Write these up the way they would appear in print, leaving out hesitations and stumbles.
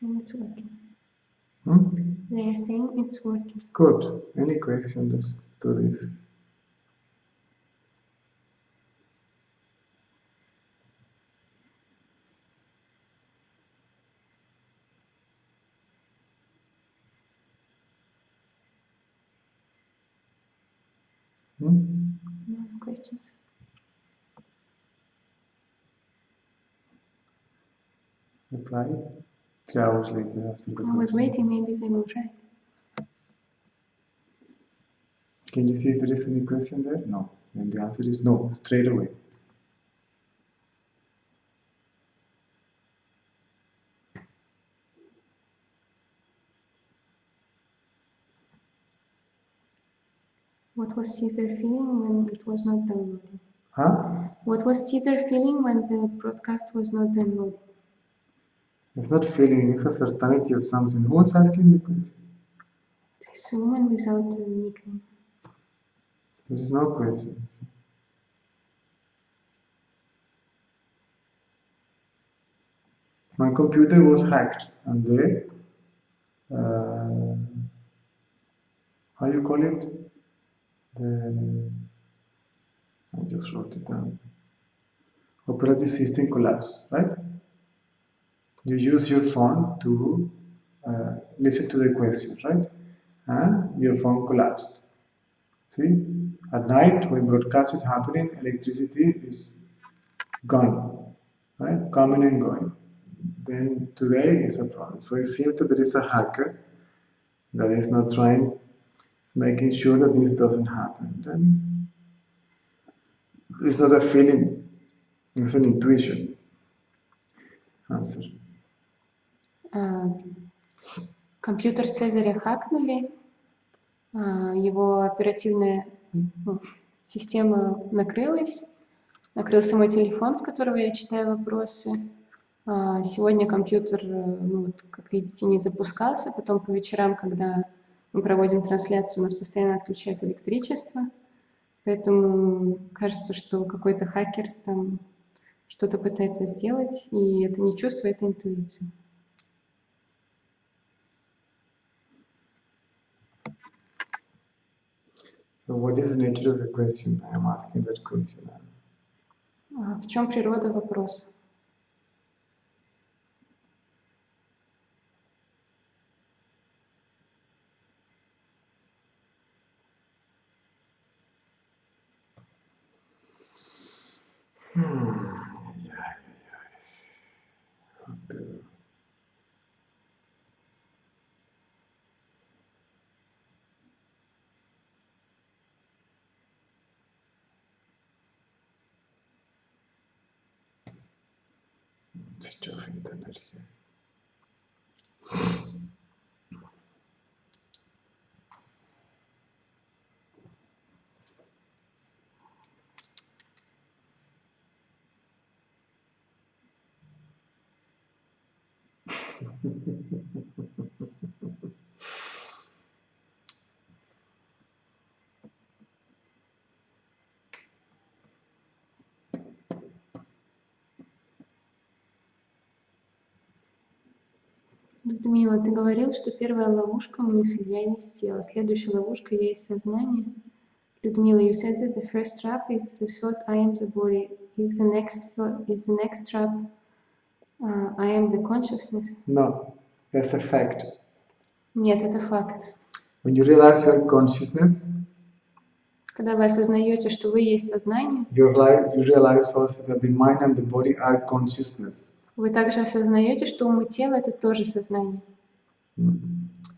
And it's working. Hmm? They are saying it's working. Good. Any question? Let's do this. Hmm? No questions. Reply 3 hours later after the I was question. waiting, maybe they will try. Can you see if there is any question there? No. And the answer is no, straight away. What was Caesar feeling when it was not downloading? Huh? What was Caesar feeling when the broadcast was not downloading? It's not feeling, it's a certainty of something. Who's asking the question? There's a woman without a nickname. There is no question. My computer was hacked and they, how you call it? I just wrote it down. Operating system collapsed, right? You use your phone to listen to the question, right? And your phone collapsed. See, at night when broadcast is happening, electricity is gone, right? Coming and going. Then today is a problem. So it seems that there is a hacker that is not trying, making sure that this doesn't happen. Then it's not a feeling, it's an intuition. Answer. Компьютер Цезаря хакнули, его оперативная система накрылась, накрылся мой телефон, с которого я читаю вопросы. Сегодня компьютер, как видите, не запускался, потом по вечерам, когда мы проводим трансляцию, у нас постоянно отключают электричество, поэтому кажется, что какой-то хакер там что-то пытается сделать, и это не чувство, это интуиция. So what is the nature of the question? I am asking that question. В чем природа вопроса? Switch off internet here. Людмила, ты говорил, что первая ловушка — мысль, я есть тело. Следующая ловушка — я есть сознание. Людмила, you said that the first trap is the thought I am the body. Is the next trap I am the consciousness? No, that's a fact. Нет, это факт. When you realize your consciousness, когда вы осознаете, что вы есть сознание, you realize also that the mind and the body are consciousness. Вы также осознаете, что ум и тело — это тоже сознание.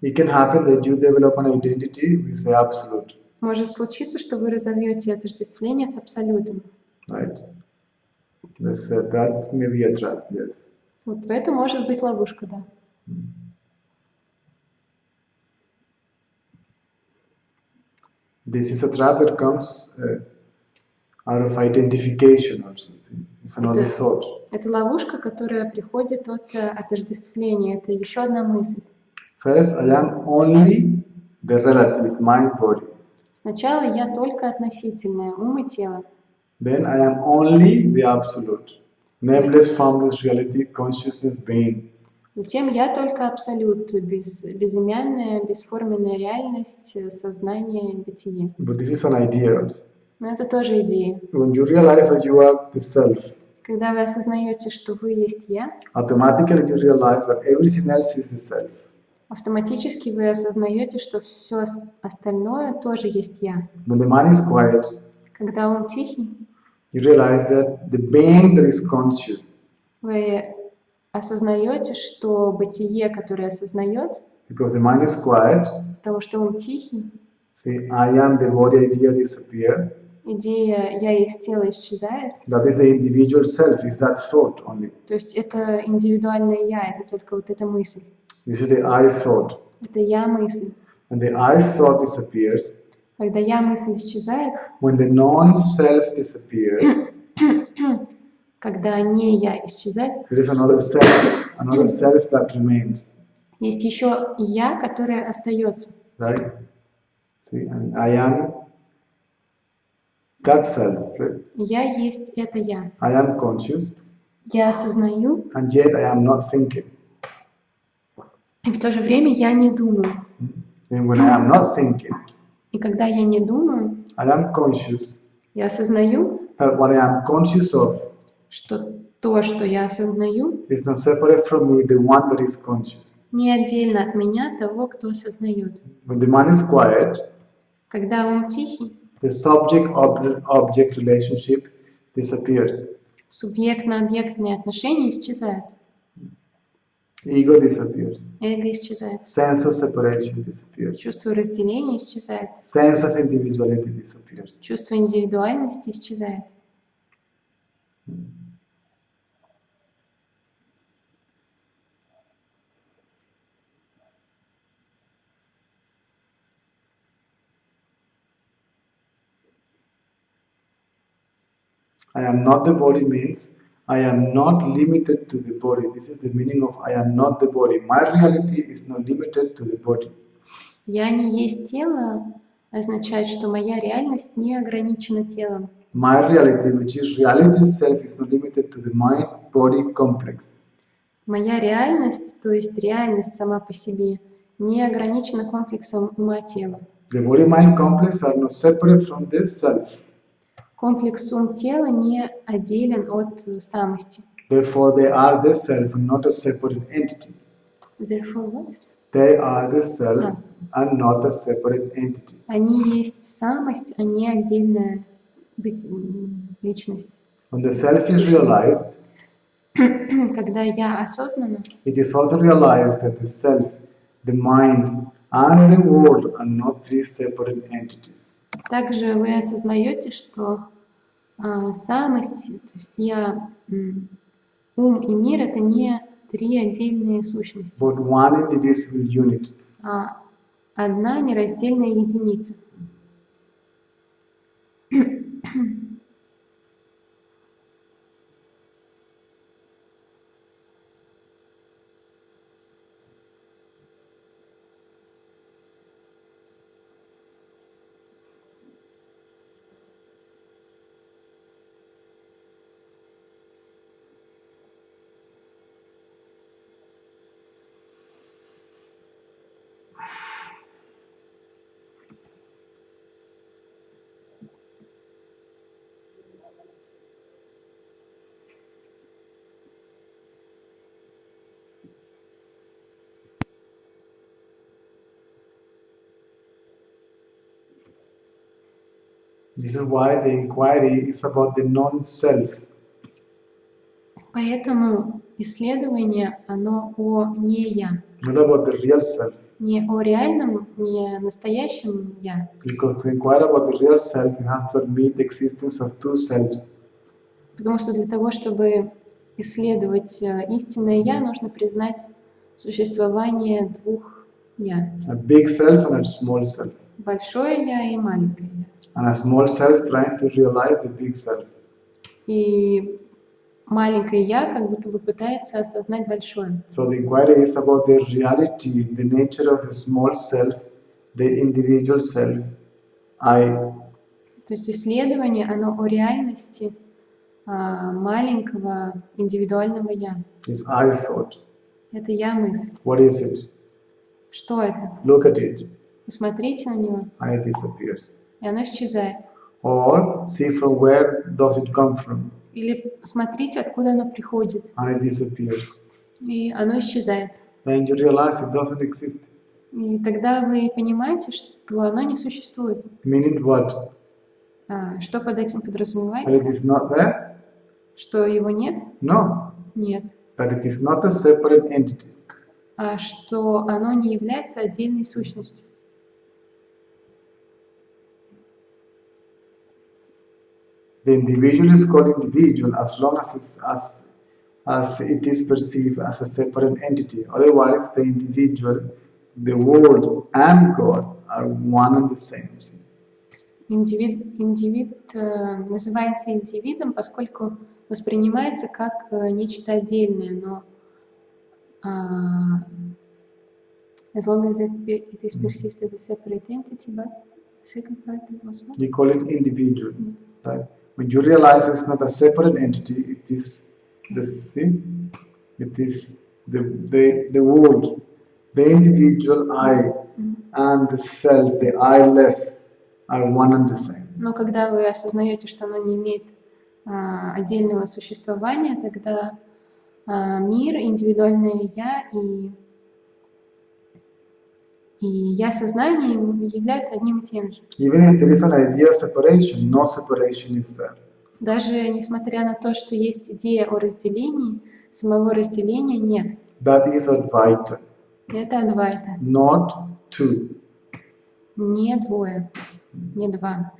It can happen that you develop an identity with the absolute. Может случиться, что вы разовьете отождествление с абсолютом. Right. That's maybe a trap, yes. Вот это может быть ловушка, да. This is a trap that comes out of identification or something. It's another thought. Это ловушка, которая приходит от отождествления. Это еще одна мысль. First, I am only the relative, mind, body. Сначала я только относительная, ум и тело. Then I am only the absolute, nameless, formless reality, consciousness, being. Затем я только абсолют, безымянная, бесформенная реальность, сознание, бытие. But this is an idea. Но это тоже идея. When you realize that you are the self, Когда вы осознаете, что вы есть я, automatically you realize that everything else is the self. автоматически вы осознаете, что все остальное тоже есть я. When the mind is quiet, Когда он тихий, you realize that the being that is conscious вы осознаете, что бытие, которое осознает, because the mind is quiet, потому что он тихий, see, I am the body idea disappear. идея «я есть тело» исчезает. That is the individual self, is that thought only. То есть это индивидуальное «я», это только вот эта мысль. This is the I thought. Это «я-мысль». When the I thought disappears, Когда «я-мысль» исчезает, when the non-self disappears, когда не «я» исчезает, there is another self that remains. есть еще «я», которое остается. Right? See, and I am that self, right? Я есть это «я». I am conscious, Я осознаю, and yet I am not thinking. и в то же время я не думаю. And when I am not thinking, И когда я не думаю, I am conscious, я осознаю, but what I am conscious of что то, что я осознаю, is not separate from me, the one that is conscious. не отдельно от меня того, кто осознает. When the mind is quiet, Когда он тихий, the subject-object relationship disappears. субъектно-объектные отношения исчезают. Ego disappears. Эго исчезает. Sense of separation disappears. Чувство разделения исчезает. Sense of individuality disappears. Чувство индивидуальности исчезает. I am not the body means I am not limited to the body. This is the meaning of I am not the body. My reality is not limited to the body. Я не есть тело означает, что моя реальность не ограничена телом. My reality, which is reality itself, is not limited to the mind-body complex. Моя реальность, то есть реальность сама по себе, не ограничена комплексом ума-тела. The body-mind complex are not separate from this self. Комплекс ум-тела не отделен от самости. Therefore, they are the self, not a separate entity. Therefore, what? They are the self and not a separate entity. Они есть самость, а не отдельная личность. When the self is realized, Когда я осознанно, it is also realized that the self, the mind, and the world are not three separate entities. также вы осознаете, что самость, то есть я, ум и мир — это не три отдельные сущности, But one indivisible unit. а одна нераздельная единица. This is why the inquiry is about the non-self. Поэтому исследование, оно о не я, Not about the real self. не о реальном, не настоящем я. Because to inquire about the real self, you have to admit the existence of two selves. Потому что для того, чтобы исследовать истинное я, нужно признать существование двух я. A big self and a small self. Большое я и маленькое я. And a small self trying to realize the big self. И маленькое я как будто бы пытается осознать большое. So the inquiry is about the reality, the nature of the small self, the individual self, I. То есть исследование, оно о реальности маленького индивидуального я. Is I thought. Это я-мысль. What is it? Что это? Look at it. Посмотрите на него, And it disappears. и оно исчезает. Or see from where does it come from, Или смотрите, откуда оно приходит, and it disappears. и оно исчезает. Then you realize it doesn't exist. И тогда вы понимаете, что оно не существует. Meaning what? Что под этим That it подразумевается? is not there? Что его нет? No. Нет. That it is not a separate entity. А что оно не является отдельной сущностью. The individual is called individual as long as it is perceived as a separate entity. Otherwise, the individual, the world, and God are one and the same. Индивид называется индивидом, поскольку воспринимается как нечто отдельное, но as long as it is perceived as a separate entity, but the second part was what? You call it individual. Right? When you realize it's not a separate entity, it is the world, the individual I, and the self, the I-less, are one and the same. Но когда вы осознаете, что оно не имеет отдельного существования, тогда мир, индивидуальное я и я сознание являются одним и тем же. Even if there is an idea of separation, no separation is there. Даже несмотря на то, что есть идея о разделении, самого разделения нет. That is Advaita, Это Адвайта. not two. Не двое, не два.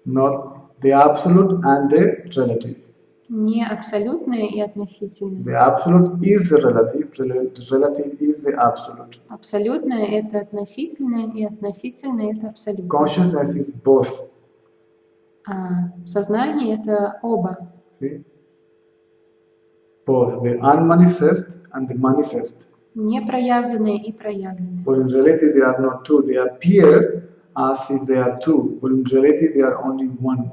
Not the absolute and the relative. Не абсолютное и относительное. The absolute is the relative is the absolute. Абсолютное — это относительное, и относительное — это абсолютное. Consciousness is both. Сознание — это оба. See? Both the unmanifest and the manifest. Непроявленное и проявленное. But in reality, they are not two. They appear as if they are two, but in reality, they are only one.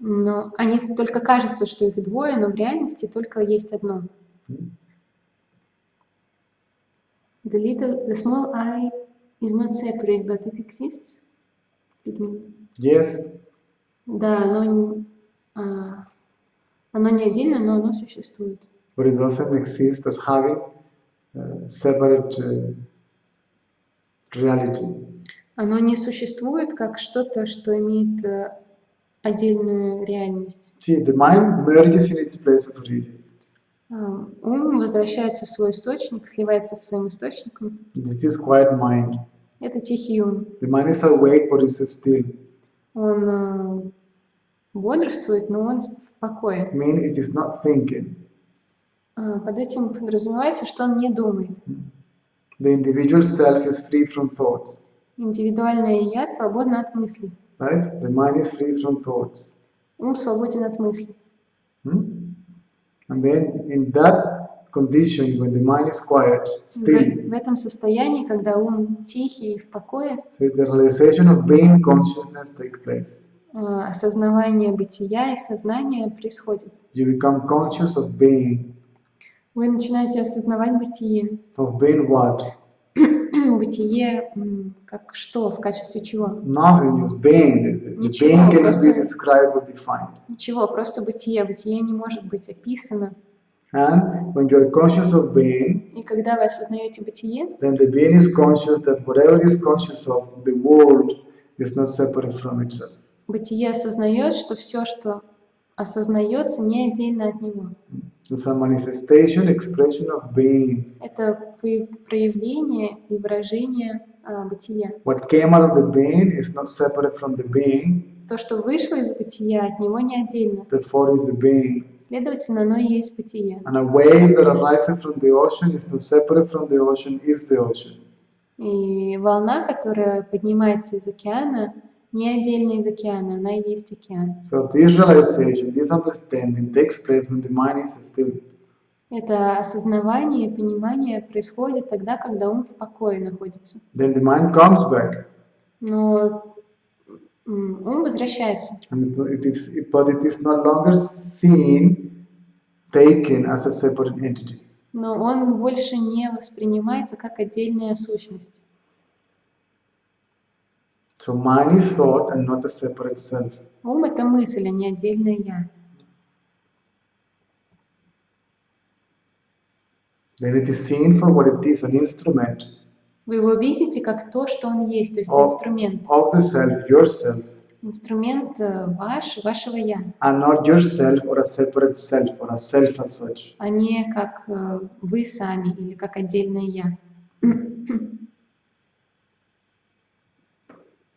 Но они только кажется, что их двое, но в реальности только есть одно. The small I is not separate, but it exists. Yes. Да, оно не отдельно, но оно существует. But it doesn't exist as having separate reality. Оно не существует как что-то, что имеет отдельную реальность. See, the mind merges in its place of origin. Ум возвращается в свой источник, сливается со своим источником. This is quiet mind. Это тихий ум. The mind is awake, but it's still. Он бодрствует, но он в покое. I mean, it is not thinking. Под этим подразумевается, что он не думает. The individual self is free from thoughts. Индивидуальное я свободно от мыслей. Right? The mind is free from thoughts. Ум свободен от мыслей. And then in that condition, when the mind is quiet, still, В этом состоянии, когда ум тихий и в покое, so the realization of being consciousness takes place. осознавание бытия и сознания происходит. You become conscious of being. Вы начинаете осознавать бытие. Of being what? Бытие как что, в качестве чего? Nothing, just being. The Ничего, being cannot просто- be described or defined. Ничего, просто бытие. Бытие не может быть описано. And when you are conscious of being, И когда вы осознаете бытие, then the being is conscious that whatever it is conscious of, the world is not separate from itself. бытие осознает, что все, что осознается, не отдельно от него. It's a manifestation, expression of being. Это проявление и выражение бытия. What came out of the being is not separate from the being, То, что вышло из бытия, от него не отдельно. therefore is the being. Следовательно, оно и есть бытие. And a wave that arises from the ocean is not separate from the ocean, is the ocean. И волна, которая поднимается из океана, не отдельно из океана, она и есть океан. So this realization, this understanding takes place when the mind is still. Это осознавание и понимание происходит тогда, когда ум в покое находится. Then the mind comes back. Но ум возвращается. But it is no longer seen taken as a separate entity. Но он больше не воспринимается как отдельная сущность. So mind is thought and not a separate self. Ум — это мысль, а не отдельное «я». Then it is seen for what it is, an instrument Вы его видите как то, что он есть, то есть инструмент. of the self, yourself, Инструмент вашего «я», and not yourself or a separate self or a self as such. а не как вы сами или как отдельное «я».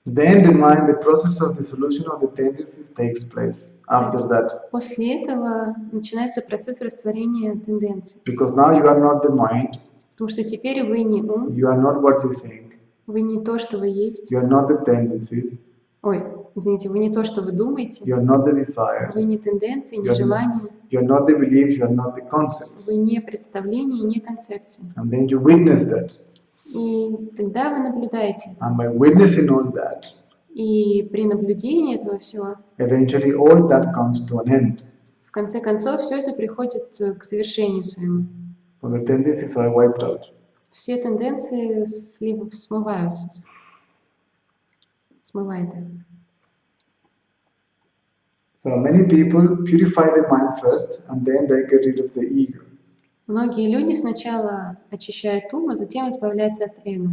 Then the process of dissolution of the tendencies takes place after that. После этого начинается процесс растворения тенденций. Because now you are not the mind, Потому что теперь вы не ум, you are not what you think, вы не то, что вы есть. you are not the tendencies, Ой, извините, вы не то, что вы думаете. you are not the desires, Вы не тенденции, не you желания. are not the belief, you are not the concepts. Вы не представление, не концепции. And then you witness that. И тогда вы наблюдаете. And by witnessing all that, И при наблюдении этого всего, eventually all that comes to an end. в конце концов, все это приходит к завершению своему. When the tendencies are wiped out. Все тенденции смываются. Смывает их. So many people purify the mind first and then they get rid of the ego. Многие люди сначала очищают ум, а затем избавляются от эго.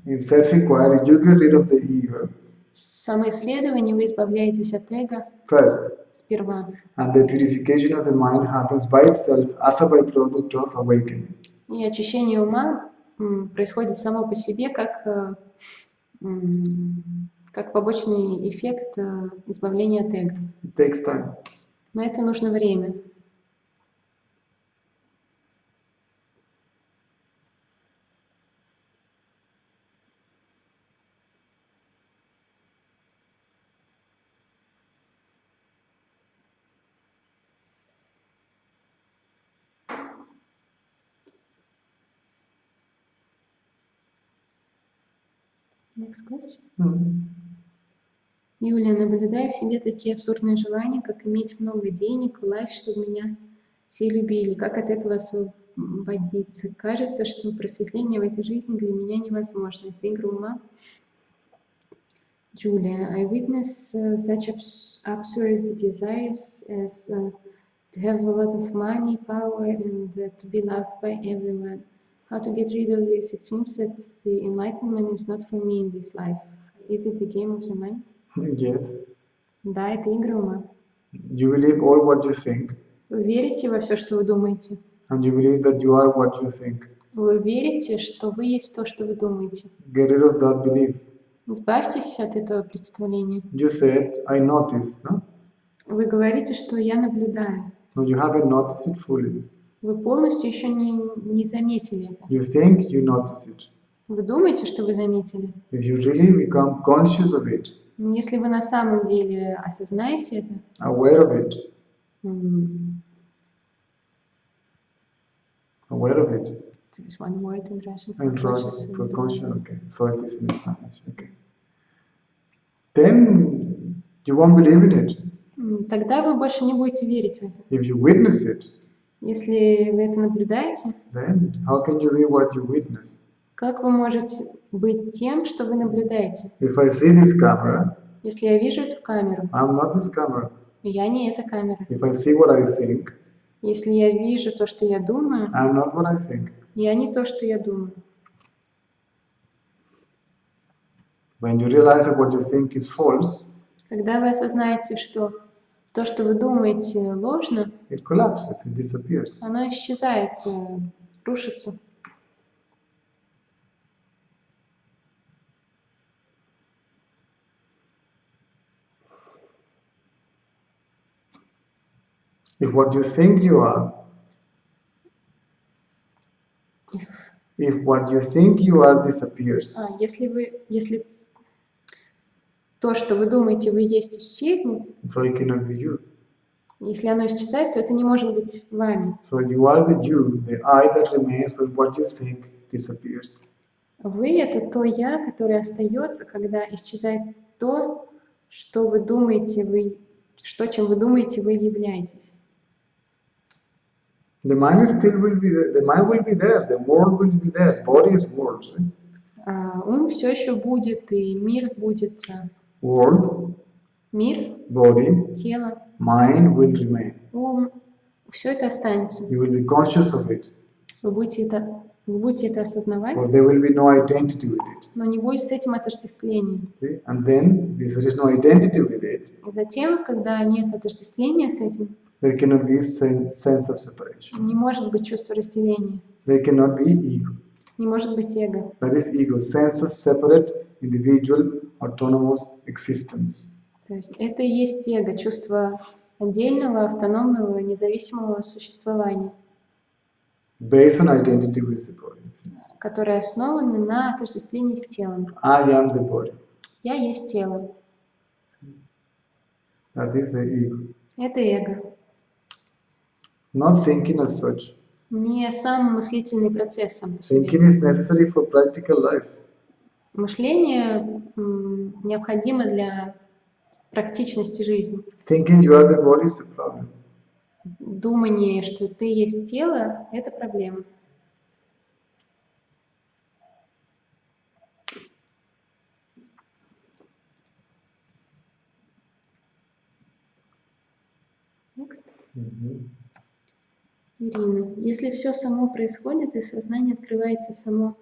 In self-inquiry, you get rid of the ego В самоисследовании вы избавляетесь от эго first, сперва. and the purification of the mind happens by itself as a byproduct of awakening. И очищение ума происходит само по себе как побочный эффект избавления от эго. It takes time. На это нужно время. Next question. Юлия, наблюдая в себе такие абсурдные желания, как иметь много денег, власть, чтобы меня все любили. Как от этого освободиться? Кажется, что просветление в этой жизни для меня невозможно. Это игра ума. Julia, I witness such absurd desires as to have a lot of money, power, and to be loved by everyone. How to get rid of this? It seems that the enlightenment is not for me in this life. Is it the game of the mind? Yes. Да, это игра ума. You believe all what you think, Вы верите во все, что вы думаете. and you believe that you are what you think. Вы верите, что вы есть то, что вы думаете. Get rid of that belief. Избавьтесь от этого представления. You said, I notice, no? Вы говорите, что я наблюдаю. No, you haven't noticed it fully. Вы полностью еще не заметили это. You think you notice it. Вы думаете, что вы заметили. If you really become conscious of it, Но если вы на самом деле осознаете это, aware of it, aware of it, there's one word in Russian. and trust for conscious, okay, so it is in Spanish, okay. Then you won't believe in it. Тогда вы больше не будете верить в это. If you witness it, Если вы это наблюдаете, then how can you be what you witness? как вы можете быть тем, что вы наблюдаете? If I see this camera, Если я вижу эту камеру, I'm not this camera. я не эта камера. If I see what I think, Если я вижу то, что я думаю, I'm not what I think. я не то, что я думаю. When you realize that what you think is false, Когда вы осознаете, что то, что вы думаете, ложно, it collapses, it disappears. оно исчезает, рушится. If what you think you are, if what you think you are disappears, Если то, что вы думаете, вы есть, исчезнет, so it cannot be you. если оно исчезает, то это не может быть вами. So you are the you, the I that remains when what you think disappears. Вы — это то «я», которое остается, когда исчезает то, что вы думаете, чем вы думаете, вы являетесь. The mind still will be there. The mind will be there. The world will be there. Body is world. Right? Ум все еще будет, и мир будет. World, Мир, body, тело, mind will remain. ум, все это останется. You will be conscious of it. Вы будете это осознавать, But there will be no identity with it. но не будет с этим отождествления. See? And then, if there is no identity with it, И затем, когда нет отождествления с этим, there cannot be a sense of separation. не может быть чувства разделения, There cannot be ego. не может быть эго. That is ego, sense of separate, individual, autonomous existence. То есть это и есть эго, чувство отдельного, автономного, независимого существования, Based on identity with the body. которое основано на отождествлении с телом. I am the body. Я есть тело. That is the ego. Это эго. Not thinking as such. Не сам мыслительный процесс сам по себе. Thinking is necessary for practical life. Мышление необходимо для практичности жизни. Thinking you are the body is the problem. Думание, что ты есть тело, это проблема. Next. Ирина, если все само происходит, и сознание открывается само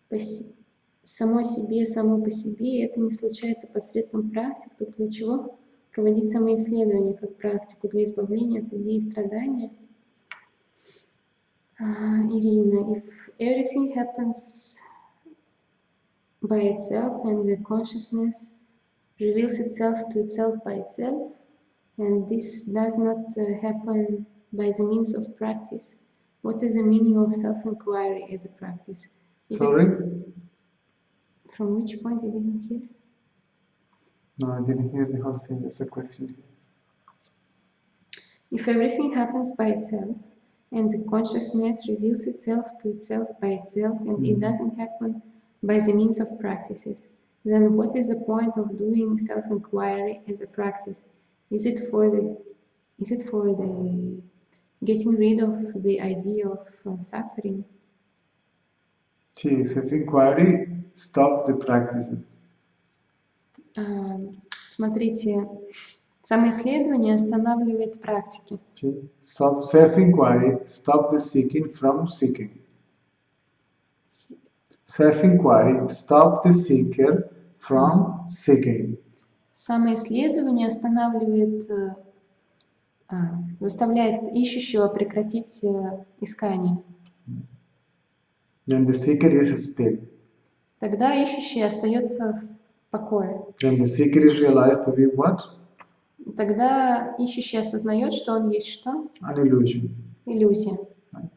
по себе, и это не случается посредством практик, то для чего проводить самоисследование как практику для избавления от идеи страдания? Irina, if everything happens by itself and the consciousness reveals itself to itself by itself, and this does not happen by the means of practice, what is the meaning of self-inquiry as a practice? Sorry? From which point I didn't hear? No, I didn't hear the whole thing. That's a question. If everything happens by itself, and the consciousness reveals itself to itself by itself, and it doesn't happen by the means of practices, then what is the point of doing self-inquiry as a practice? Is it for the getting rid of the idea of suffering? See, self-inquiry stop the practices. Смотрите, самоисследование останавливает практики. See, self-inquiry stop the seeking from seeking. Self-inquiry stop the seeker from seeking. Самоисследование заставляет ищущего прекратить искание. Then the seeker is still. Тогда ищущий остается в покое. Then the seeker is realized to be what? Тогда ищущий осознает, что он есть что? An illusion. Иллюзия. Right?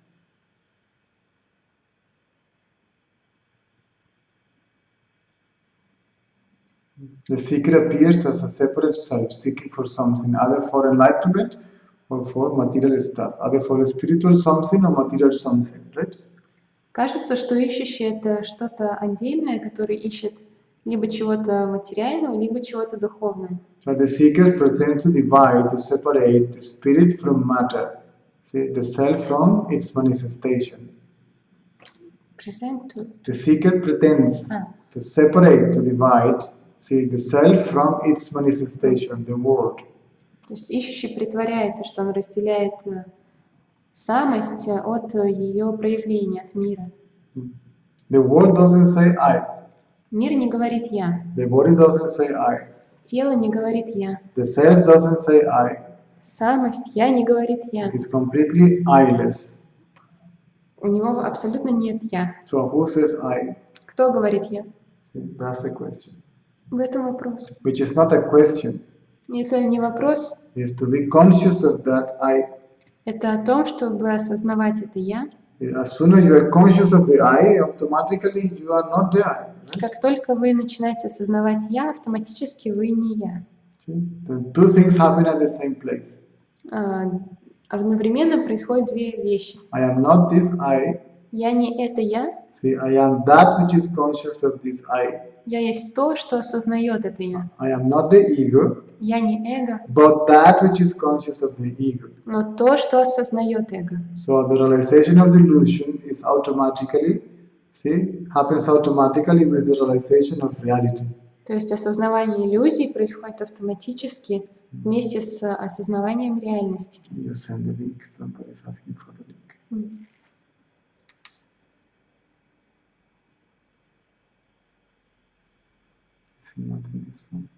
The seeker appears as a separate self, seeking for something, either for enlightenment or for material stuff, either for a spiritual something or material something, right? Кажется, что ищущий это что-то отдельное, который ищет либо чего-то материального, либо чего-то духовного. But the seekers pretend to divide, to separate the spirit from matter, see, the self from its manifestation. The seeker pretends to separate, to divide, see, the self from its manifestation, the world. То есть ищущий притворяется, что он разделяет самость от ее проявления, от мира. The world doesn't say I. Мир не говорит «я». The body doesn't say I. Тело не говорит «я». The self doesn't say I. Самость «я» не говорит «я». It is completely I-less. У него абсолютно нет «я». So who says I? Кто говорит «я»? That's the question. В этом вопрос. Which is not a question. Это не вопрос. It is to be conscious of that I. Это о том, чтобы осознавать это «я». As soon as you are conscious of the I, automatically you are not there. Как только вы начинаете осознавать «я», автоматически вы не «я». The two things happen at the same place. Одновременно происходят две вещи. I am not this I. Я не это я. See, I am that which is conscious of this I. Я есть то, что осознает это я. I am not the ego, Я не эго, but that which is conscious of the ego. но то, что осознает эго. So the realization of the illusion is automatically, see, happens automatically with the realization of reality. То есть осознавание иллюзий происходит автоматически вместе с осознаванием реальности. You send the link, somebody is asking for the link. See, not in this one.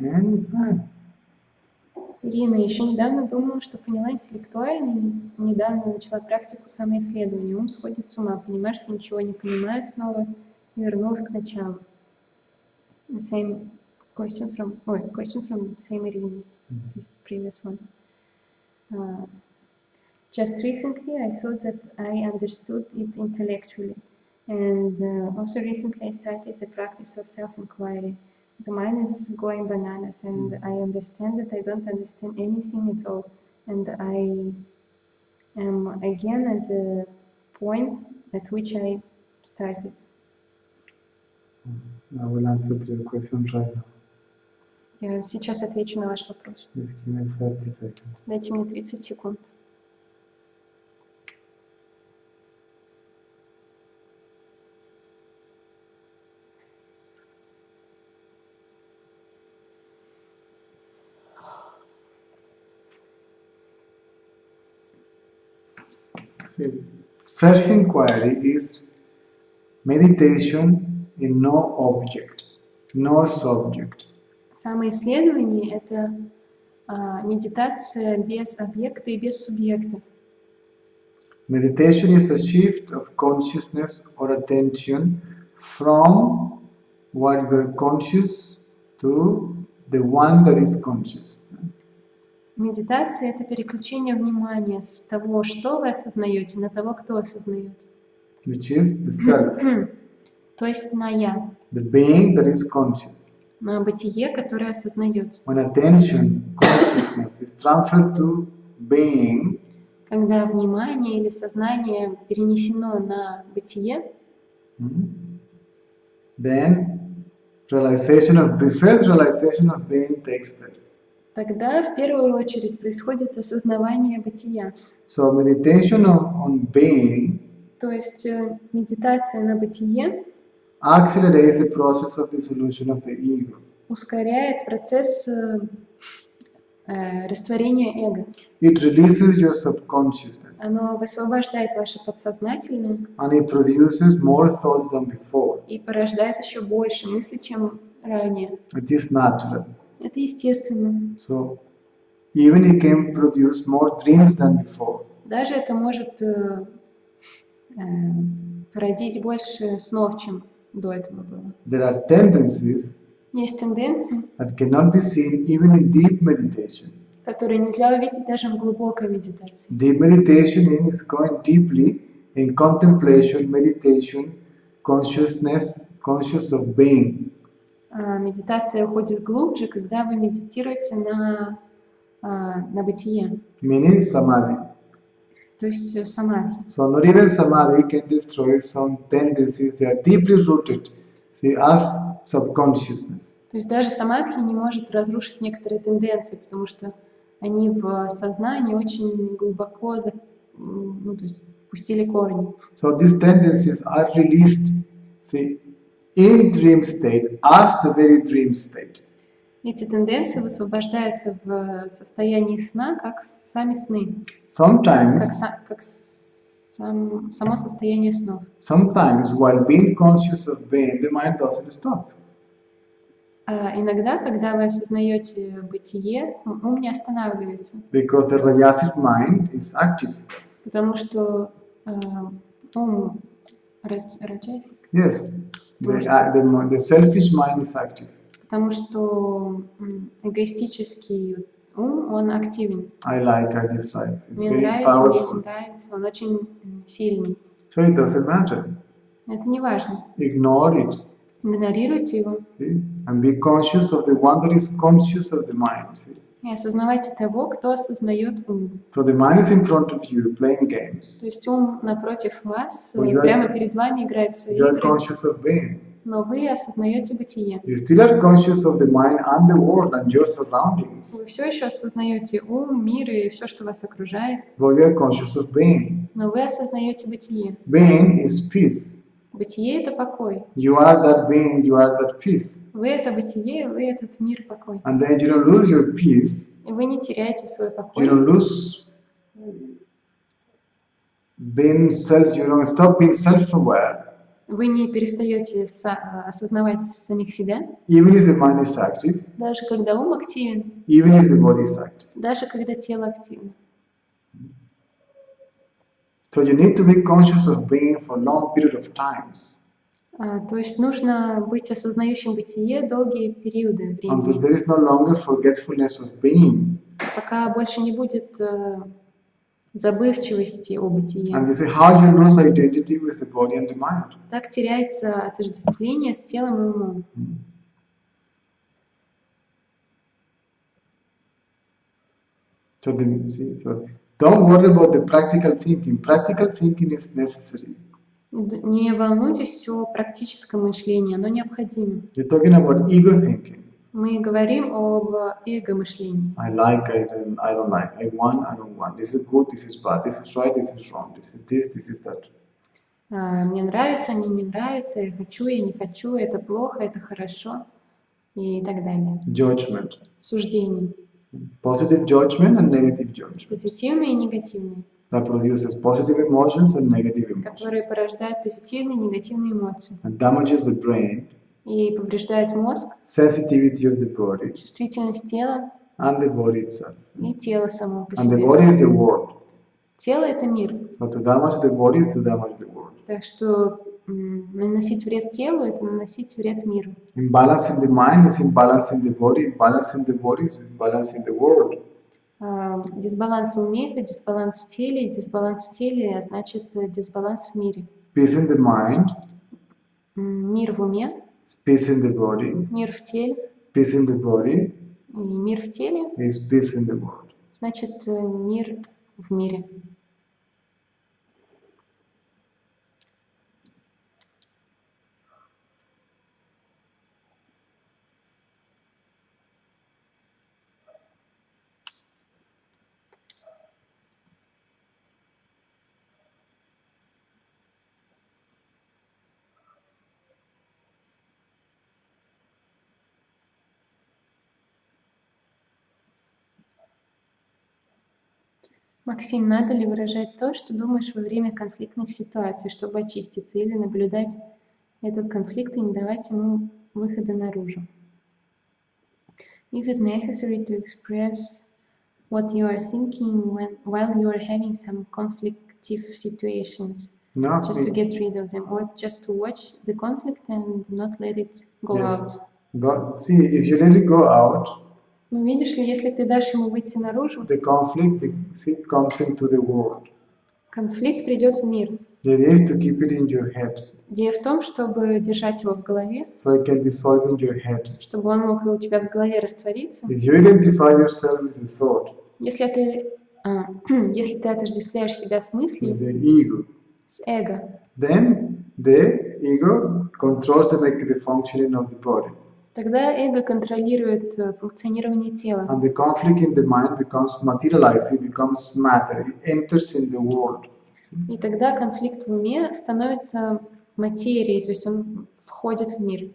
Anytime. Ирина, еще недавно думала, что поняла интеллектуально, недавно начала практику самоисследования. Ум сходит с ума, понимаю, что ничего не понимаю снова, и вернулась к началу. The same question from same Irina, this previous one. Just recently, I thought that I understood it intellectually, and also recently I started the practice of self-inquiry. The mind is going bananas, and I understand that I don't understand anything at all, and I am again at the point at which I started. I will answer to your question right now. Я сейчас отвечу на ваш вопрос. Just give me 30 seconds. Дайте мне 30 секунд. See, self-inquiry is meditation in no object, no subject. Самоисследование – это медитация без объекта и без субъекта. Meditation is a shift of consciousness or attention from what you are conscious to the one that is conscious. Медитация – это переключение внимания с того, что вы осознаете, на того, кто осознает. Which is the self, То есть на «я», the being that is conscious. на бытие, которое осознает. When attention, consciousness is transferred to being, Когда внимание или сознание перенесено на бытие, then first realization of being takes place. тогда в первую очередь происходит осознавание бытия. So meditation on being То есть медитация на бытие accelerates the process of dissolution of the ego. ускоряет процесс растворения эго. It releases your subconsciousness Оно высвобождает ваше подсознательное and it produces more thoughts than before. и порождает еще больше мыслей, чем ранее. It is natural. Это естественно. So even it can produce more dreams than before. Даже это может породить больше снов, чем до этого было. There are tendencies Есть тенденции, that cannot be seen even in deep meditation. которые нельзя увидеть даже в глубокой медитации. Deep meditation is going deeply in contemplation, meditation, consciousness, conscious of being. Медитация уходит глубже, когда вы медитируете на бытие, Meaning samadhi. то есть самадхи. So not even samadhi can destroy some tendencies that are deeply rooted, see, as subconsciousness. То есть даже самадхи не может разрушить некоторые тенденции, потому что они в сознании очень глубоко то есть пустили корни. So these tendencies are released, see, in dream state, as the very dream state. Эти тенденции высвобождаются в состоянии сна, как сами сны, Sometimes, само состояние снов. sometimes while being conscious of being, the mind doesn't stop. Иногда, когда вы осознаете бытие, ум не останавливается, because the rajasic mind is active. потому что ум раджасик, Yes, Потому the selfish mind is active. потому что эгоистический ум, он активен. I like, I dislike. It's Мне very нравится, мне не powerful. нравится, он очень сильный. So it doesn't matter. Это не важно. Ignore it. Игнорируйте его See? And be conscious of the one that is conscious of the mind. See? и осознавайте того, кто осознает ум. So the mind is in front of you playing games. То есть ум напротив вас, Well, you are- прямо перед вами играет в свои You are игры, conscious of being. но вы осознаете бытие. You still are conscious of the mind and the world and your surroundings. Вы все еще осознаете ум, мир и все, что вас окружает, But you are conscious of being. но вы осознаете бытие. Being is peace. Бытие — это покой. You are that being, you are that peace. Вы — это бытие, вы — этот мир, покой. And then you don't lose your peace, И вы не теряете свой you покой. don't lose being self, you don't stop being self-aware. Вы не перестаете осознавать самих себя, Even if the mind is active, даже когда ум активен, even if the body is active. даже когда тело активно. So you need to be conscious of being for a long period of times То есть нужно быть осознающим бытие долгие периоды until времени, there is no longer forgetfulness of being. пока больше не будет забывчивости о бытие. And this is how you lose identity with the body and the mind. Так теряется отождествление с телом и умом. So, so don't worry about the practical thinking. Practical thinking is necessary. Не волнуйтесь о практическом мышлении, оно необходимо. You're talking about ego thinking. Мы говорим об эго-мышлении. I like, I don't like. I don't want. This is good, this is bad. This is right, this is wrong. This is this is that. Мне нравится, мне не нравится, я хочу, я не хочу, это плохо, это хорошо и так далее. Judgment. Суждения. Positive judgment and negative judgment. Позитивные и негативные, That produces positive emotions and negative emotions. которые порождают позитивные и негативные эмоции And damages the brain, и повреждают мозг, sensitivity of the body, чувствительность тела and the body itself. и тело само по And the себе. body is the world. Тело — это мир. So to damage the body is to damage the world. Так что наносить вред телу — это наносить вред миру. Imbalancing the mind is imbalancing the body. Balancing the body is imbalancing the world. Дисбаланс в уме — это дисбаланс в теле, и дисбаланс в теле значит дисбаланс в мире. Peace in the mind, Мир в уме, peace in the body. мир в теле, Peace in the body и мир в теле is peace in the world. значит мир в мире. Максим, надо ли выражать то, что думаешь во время конфликтных ситуаций, чтобы очиститься, или наблюдать этот конфликт и не давать ему выхода наружу? Is it necessary to express what you are thinking while you are having some conflictive situations, No, just to get rid of them, or just to watch the conflict and not let it go yes. out? But see, if you let it go out, Ну, видишь ли, если ты дашь ему выйти наружу, the conflict comes into the world. конфликт придет в мир. The idea is to keep it in your head, Идея в том, чтобы держать его в голове, so it can dissolve in your head. чтобы он мог у тебя в голове раствориться. If you identify yourself with the thought, Если если ты отождествляешь себя с мыслью, with the ego, с эго, then the ego controls the functioning of the body. тогда эго контролирует функционирование тела. And the conflict in the mind becomes materialized, it becomes matter, it enters in the world. И тогда конфликт в уме становится материей, то есть он входит в мир.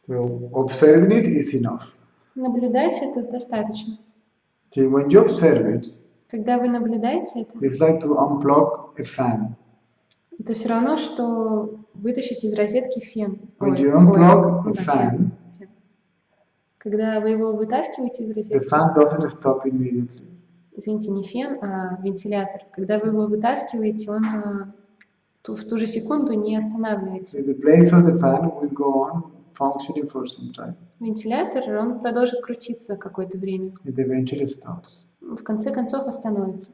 So observing it is enough. Наблюдать это достаточно. See, when you observe it, Когда вы наблюдаете это, it's like to unplug a fan. это все равно, что вытащить из розетки фен. When Ой, you ой, unplug ну a да, fan, фен. Когда вы его вытаскиваете из the розетки, fan doesn't stop immediately. извините, не фен, а вентилятор. Когда вы его вытаскиваете, он в ту же секунду не останавливается. So the blades of the fan will go on functioning for some time. Вентилятор, он продолжит крутиться какое-то время. It eventually stops. В конце концов остановится.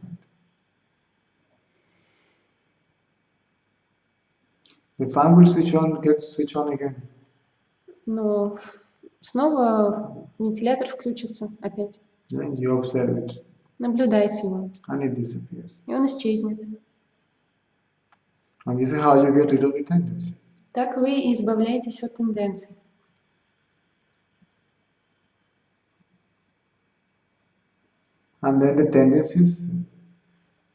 The fan will switch on again. Но снова вентилятор включится опять. Then you observe it, Наблюдайте его, and it disappears. и он исчезнет. And this is how you get rid of the tendencies. Так вы и избавляетесь от тенденций. And then the tendencies,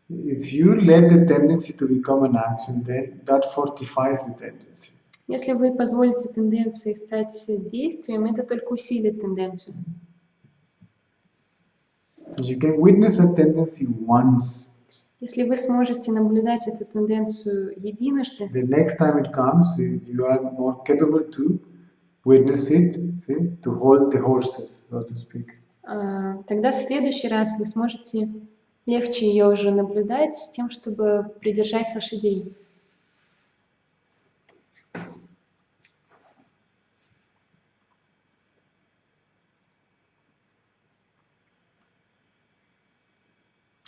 if you let the tendency to become an action, then that fortifies the tendency. Если вы позволите тенденции стать действием, это только усилит тенденцию. You can witness a tendency once. Если вы сможете наблюдать эту тенденцию единожды, The next time it comes, you are more capable to witness it, see, to hold the horses, so to speak. тогда в следующий раз вы сможете легче ее уже наблюдать с тем, чтобы придержать лошадей.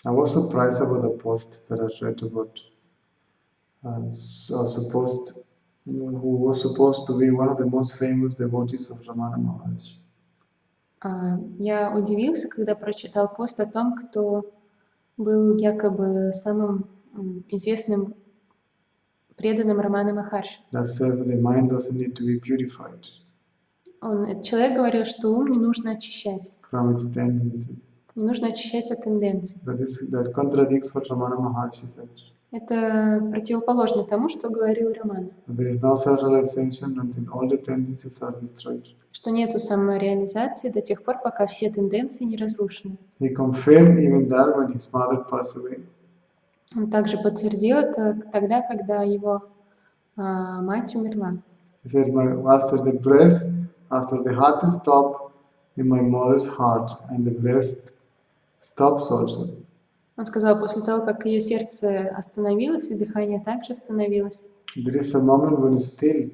I was surprised about the post that I read about who was supposed to be one of the most famous devotees of Ramana Maharshi. Я удивился, когда прочитал пост о том, кто был якобы самым известным преданным Раманы Махарши. That says that the mind doesn't need to be purified Этот человек говорил, что ум не нужно очищать, from its tendencies. не нужно очищать от тенденций. That contradicts what Ramana Maharshi said. Это противоположно тому, что говорил Рамана. There is no self-realization until all the tendencies are destroyed. Что нету самореализации до тех пор, пока все тенденции не разрушены. He confirmed even that when his mother passed away. Он также подтвердил это тогда, когда его мать умерла. He said, after the heart stopped in my mother's heart, and the breast stops also. Он сказал, после того, как ее сердце остановилось, и дыхание также остановилось. There is a moment when still,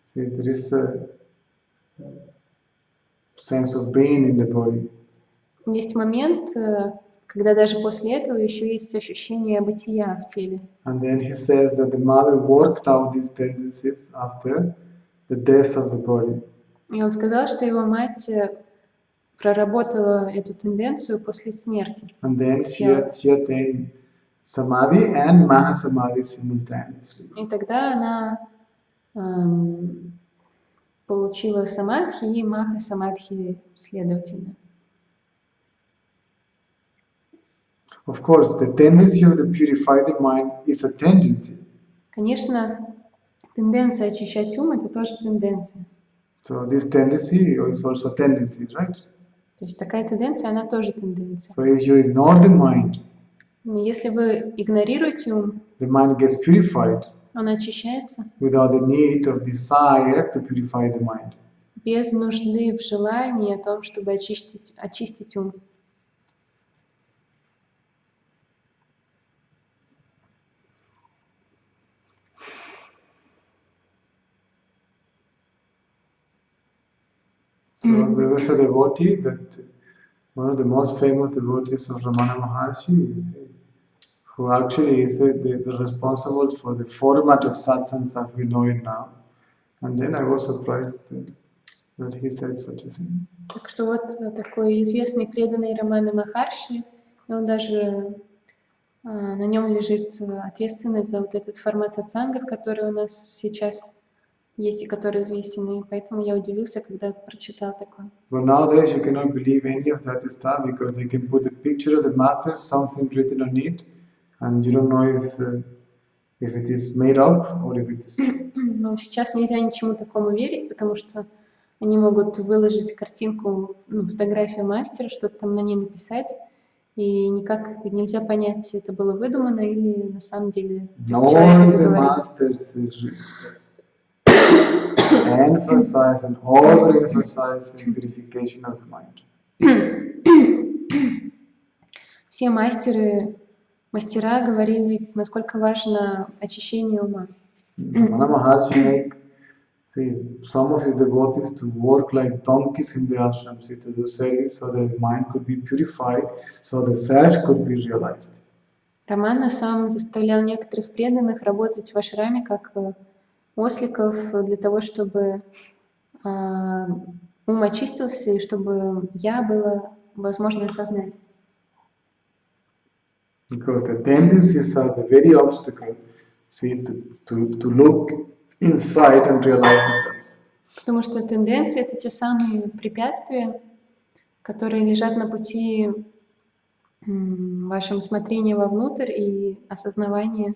see, there is a sense of being in the body. Есть момент, когда даже после этого еще есть ощущение бытия в теле. And then he says that the mother worked out these tendencies after the death of the body. И он сказал, что его мать проработала эту тенденцию после смерти. And then she attained samadhi and mahasamadhi simultaneously. И тогда она получила самадхи и маха-самадхи следовательно. Of course, the tendency of the purify the mind is a tendency. Конечно, тенденция очищать ум – это тоже тенденция. So this tendency is also a tendency, right? То есть такая тенденция, она тоже тенденция. So if you ignore the mind, Если вы игнорируете ум, the mind gets purified он очищается without the need of desire to purify the mind. без нужды в желании о том, чтобы очистить ум. So there was a devotee that one of the most famous devotees of Ramana Maharshi, who actually is the responsible for the format of satsangs as we know it now. And then I was surprised that he said such a thing. Так что вот такой известный преданный Рамана Махарши, и он даже на нем лежит ответственность за вот этот формат сатсангов, который у нас сейчас есть и который известен, и поэтому я удивился, когда прочитал такое. But nowadays you cannot believe any of that stuff because they can put a picture of the master, something written on it, and you don't know if it is made up or if it is true. Но сейчас нельзя ничему такому верить, потому что они могут выложить картинку, фотографию мастера, что-то там на ней написать, И никак нельзя понять, это было выдумано или на самом деле All человек это the говорит. masters emphasize and overemphasize the purification of the mind. Все мастера говорили, насколько важно очищение ума. Ramana Maharshi see, some of his devotees to work like donkeys in the ashram, see, to do service so that the mind could be purified, so the self could be realized. Романа сам заставлял некоторых преданных работать в ашраме как осликов для того, чтобы ум очистился и чтобы я было возможно осознать. Because the tendencies are the very obstacle, see, to look inside and realize the self. Потому что тенденции — это те самые препятствия, которые лежат на пути вашего смотрения вовнутрь и осознавания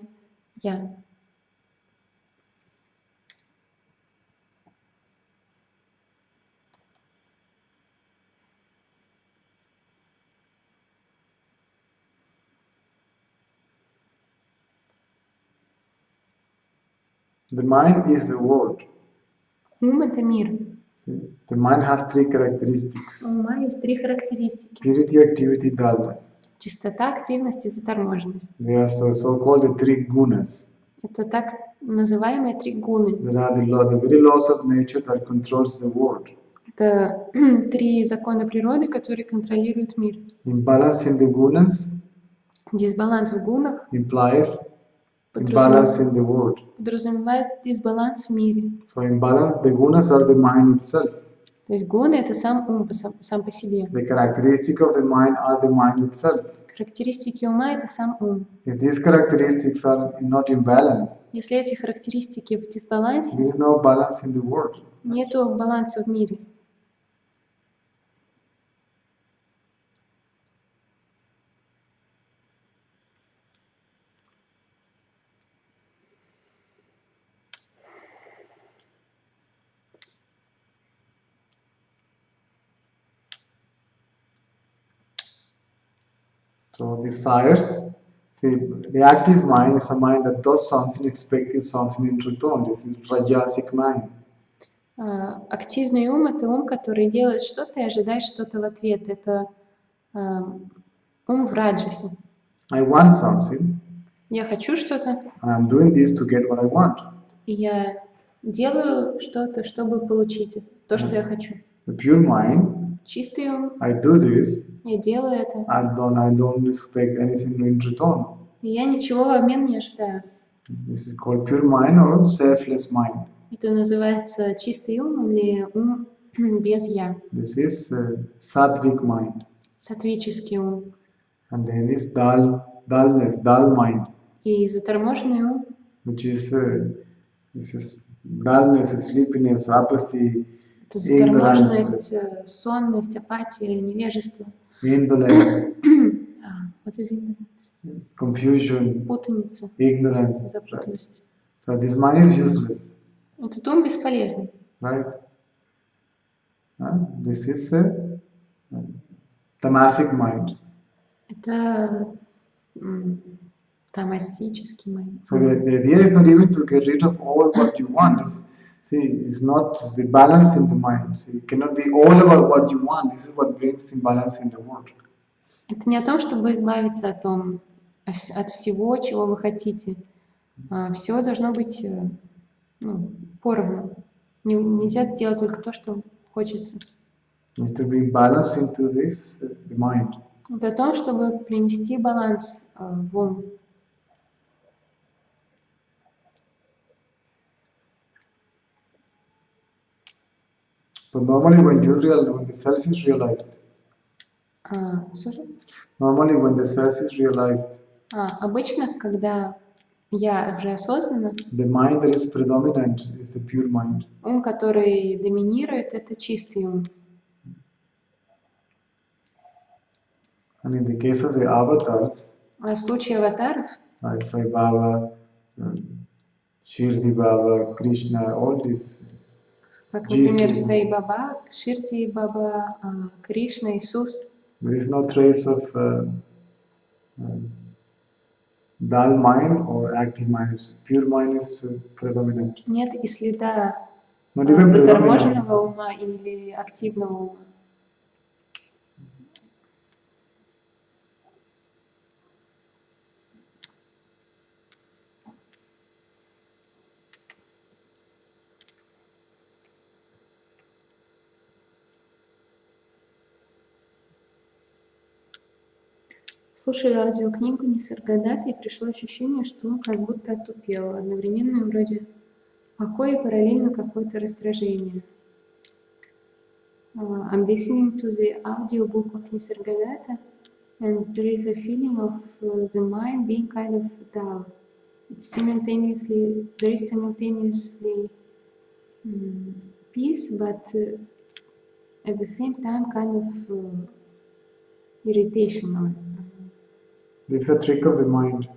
«я». The mind is the world. Ум — это мир. See, the mind has three characteristics: У ума есть три характеристики. purity, activity, dullness. Чистота, активность и заторможенность. They are so-called the three gunas. Это так называемые три гуны. There are the very laws of nature that controls the world. Это три закона природы, которые контролируют мир. Imbalance in the gunas Дисбаланс в гунах implies imbalance in the world. подразумевает дисбаланс в мире. So imbalance, the gunas are the mind itself. То есть гуны — это сам ум сам по себе. The characteristic of the mind are the mind itself. Характеристики ума — это сам ум. If these characteristics are not in balance, Если эти характеристики в дисбалансе, there is no balance in the world. нету баланса в мире. So desires, see, the active mind is a mind that does something, expecting something in return. This is rajasic mind. Активный ум — это ум, который делает что-то и ожидает что-то в ответ. Это ум в раджасе. I want something, Я хочу что-то, and I'm doing this to get what I want. и я делаю что-то, чтобы получить то, что я хочу. The pure mind, Чистый ум, I do this, я делаю это, I don't expect anything in return. и я ничего в обмен не ожидаю. This is called pure mind or selfless mind. Это называется чистый ум или ум без «я». This is sattvic mind. Сатвический ум. And then is dullness, dull mind, И заторможенный ум, which is this is dullness, sleepiness, apathy, это ignorance, заторможенность, сонность, апатия, невежество. indolence, Вот из confusion, путаница, ignorance. Right? запутанность. So this mind is useless, Этот ум бесполезный. right? This is tamasic mind. Это тамасический ум. So the idea is not even to get rid of all what you want. It's not the balance in the mind. See, it cannot be all about what you want. This is what brings imbalance in the world. Это не о том, чтобы избавиться от всего, чего вы хотите. Все должно быть поровну. Нельзя делать только то, что хочется. Needs to be balance into this the mind. Это о том, чтобы принести баланс в ум. But normally when the self is realized, normally when the self is realized, обычно, когда я уже осознанно, the mind that is predominant is the pure mind. Ум, который доминирует, это чистый ум. And in the case of the avatars, А в случае аватаров, like Sai Baba, Shirdi Baba, Krishna, all these, как, например, Jesus. Сай Баба, Ширти Баба, Кришна, Иисус, there is no trace of dull mind or active mind. Pure mind is predominant. Нет и следа Not even predominant. заторможенного ума или активного ума. Слушая аудиокнигу Нисаргадаты, пришло ощущение, что он как будто отупел. Одновременно вроде покой и параллельно какое-то раздражение. I'm listening to the audiobook of Nisargadatta, and there is a feeling of the mind being kind of dull. It's there is simultaneously peace, but at the same time kind of irritation. It's a trick of the mind.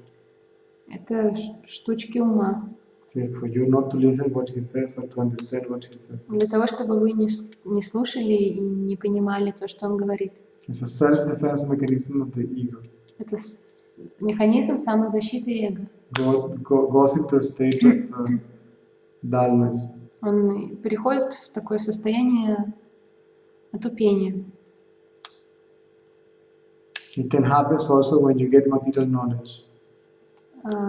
Это штучки ума. For you not to listen what he says or to understand what he says. Для того, чтобы вы не слушали и не понимали то, что он говорит. It's a self-defense mechanism of the ego. Это механизм самозащиты эго. Goes into a state of dullness. Он переходит в такое состояние отупения. It can happen also when you get material knowledge.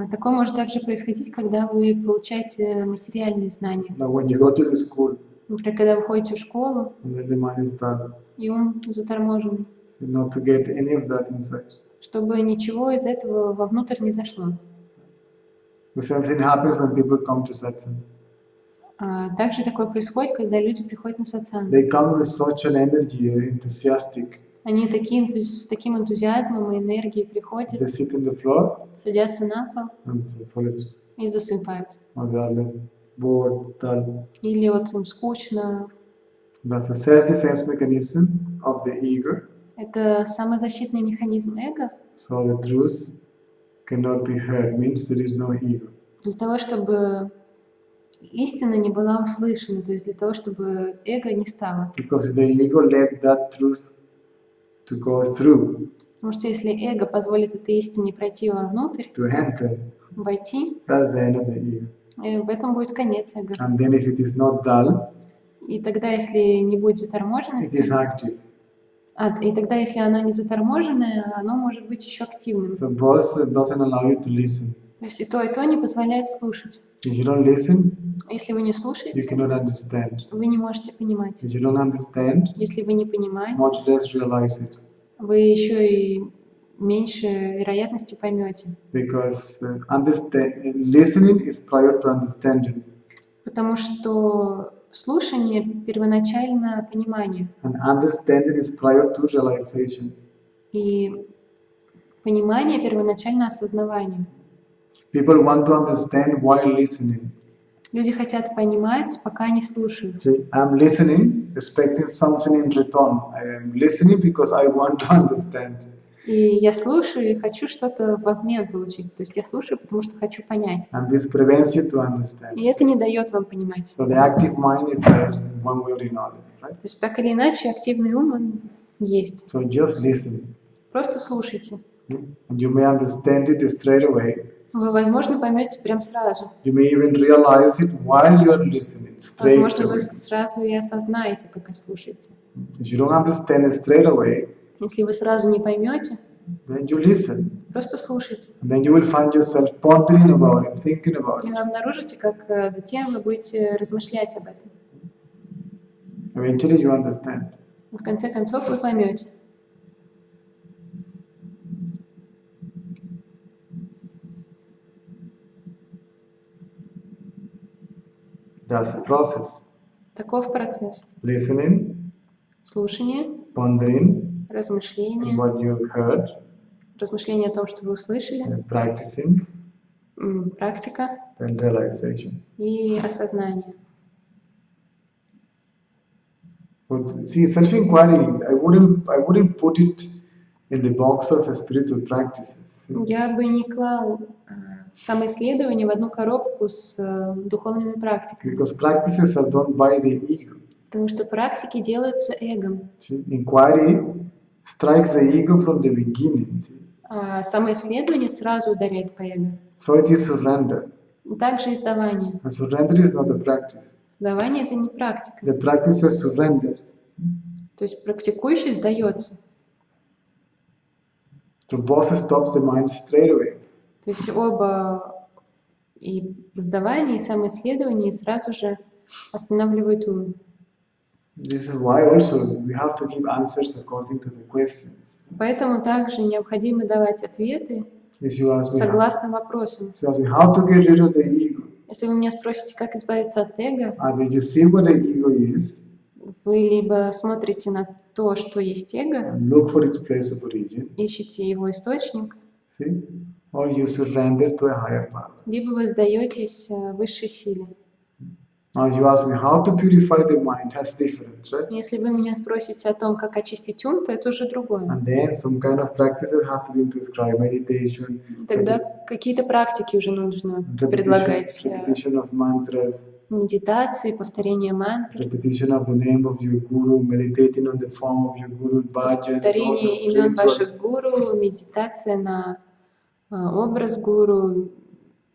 Такое может также происходить, когда вы получаете материальные знания. Now, when you go to the school, например, когда вы ходите в школу, and then the mind is dull, и он заторможенный, not to get any of that inside. Чтобы ничего из этого вовнутрь не зашло. The same thing happens when people come to satsang. Также такое происходит, когда люди приходят на сатсанг. They come with such an energy, enthusiastic. Они с таким энтузиазмом и энергией приходят, They sit on the floor, садятся на пол and и засыпают. Or they are bored, dull. Или вот им скучно. That's a self-defense mechanism of the ego. Это самозащитный механизм эго. So the truth cannot be heard, means there is no ego. Для того, чтобы истина не была услышана, то есть для того, чтобы эго не стало. Because if the ego let that truth to go through, потому что если эго позволит этой истине пройти вовнутрь, to enter, войти, that's the end of the ego. В этом будет конец эго. And then if it is not dull, и тогда, если не будет заторможенности, it is active. И тогда, если оно не заторможенное, оно может быть еще активным. So both doesn't allow you to listen. То есть и то не позволяет слушать. If you don't listen, если вы не слушаете, you cannot understand. Вы не можете понимать. If you don't understand, если вы не понимаете, much less realize it. Вы еще и меньше вероятностью поймете. Because listening is prior to understanding. Потому что слушание первоначально пониманию. And understanding is prior to realization. И понимание первоначально осознаванию. People want to understand while listening. Люди хотят понимать, пока не слушают. See, I'm listening, expecting something in return. I am listening because I want to understand. И я слушаю и хочу что-то в обмен получить. То есть я слушаю, потому что хочу понять. And this prevents you to understand. И это не дает вам понимать. So the active mind is there one way or another, right? То есть так или иначе активный ум он есть. So just listen. Просто слушайте. And you may understand it straight away. Вы, возможно, поймете прям сразу. You may even realize it while you are listening. Straight Возможно, away. вы сразу и осознаете, пока слушаете. If you don't understand it straight away, если вы сразу не поймете, then you listen. Просто слушайте. And then you will find yourself pondering about it, thinking about it. И вы обнаружите, как затем вы будете размышлять об этом. Eventually you understand. В конце концов вы поймете. That's a process. Таков процесс. Listening, слушание, pondering, размышление, what you heard, размышление о том, что вы услышали, practicing, практика and realization. И осознание. But see, self-inquiry, I wouldn't put it in the box of spiritual practices. Я бы не клал самоисследование в одну коробку с духовными практиками. Because practices are done by the ego. Потому что практики делаются эгом. Inquiry strikes the ego from the beginning. А самоисследование сразу ударяет по эго. So it is surrender. Также и сдавание. And surrender is not the practice. Сдавание — это не практика. The practicer surrenders. То есть практикующий сдается. So both stops the mind straight away. То есть оба, и сдавание, и самоисследование сразу же останавливают ум. This is why also we have to give answers according to the questions. Поэтому также необходимо давать ответы If you ask me согласно вопросам. how to get rid of the ego, Если вы меня спросите, как избавиться от эго, and when you see what the ego is, вы либо смотрите на то, что есть эго, and look for its place of origin, ищете его источник, see, or you surrender to a higher power. либо вы сдаетесь высшей силе. Now you ask me how to purify the mind, that's different, right? Если вы меня спросите о том, как очистить ум, то это уже другое. And then some kind of practices have to be prescribed, meditation, Тогда какие-то практики уже нужно предлагать. repetition of mantras, Медитации, повторение мантр, repetition of the name of your guru, meditating on the form of your guru, bhajans, повторение имен ваших гуру, медитация на образ гуру,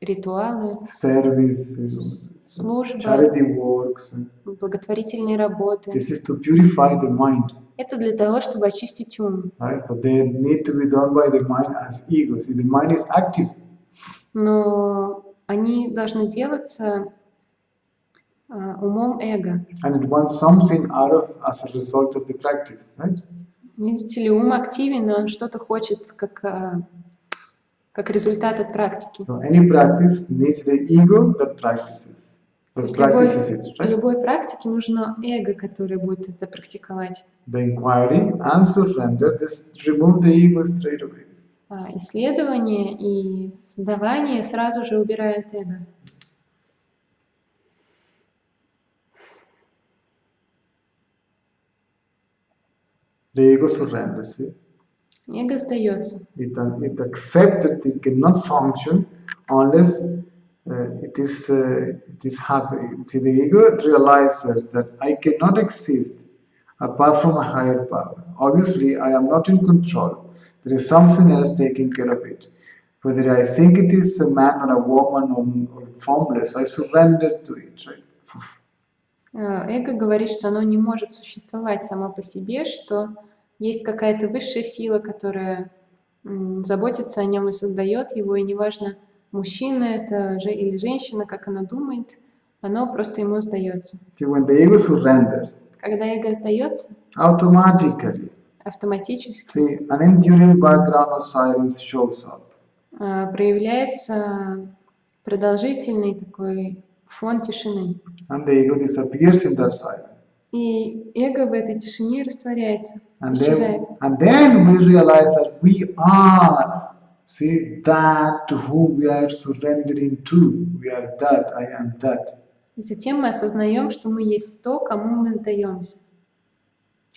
ритуалы, service, служба, charity works. благотворительные работы. This is to purify the mind, Это для того, чтобы очистить ум. right? But they need to be done by the mind as ego. See, the mind is active. Но они должны делаться умом эго. And it wants something out of as a result of the practice, right? Видите ли, ум активен, и он что-то хочет как результат от практики. So any practice needs the ego that practices. That practices it, right? Любой практике нужно эго, которое будет это практиковать. The inquiry and surrender, just remove the ego straight away. Исследование и сдавание сразу же убирают эго. The ego surrenders, see? Эго сдается. It accepts that it cannot function unless it is happy. See, the ego realizes that I cannot exist apart from a higher power. Obviously, I am not in control. There is something else taking care of it. Whether I think it is a man or a woman or formless, I surrender to it. Right? Эго говорит, что оно не может существовать само по себе, что есть какая-то высшая сила, которая заботится о нем и создает его, и неважно, мужчина это же или женщина, как она думает, оно просто ему сдается. See, when the ego surrenders, Когда эго сдается, automatically, автоматически see, an enduring background of silence shows up. проявляется продолжительный такой фон тишины. And the ego disappears in that silence. И эго в этой тишине растворяется, And исчезает. then we realize that we are, see, that to whom we are surrendering to. We are that, I am that. И затем мы осознаем, что мы есть то, кому мы сдаемся.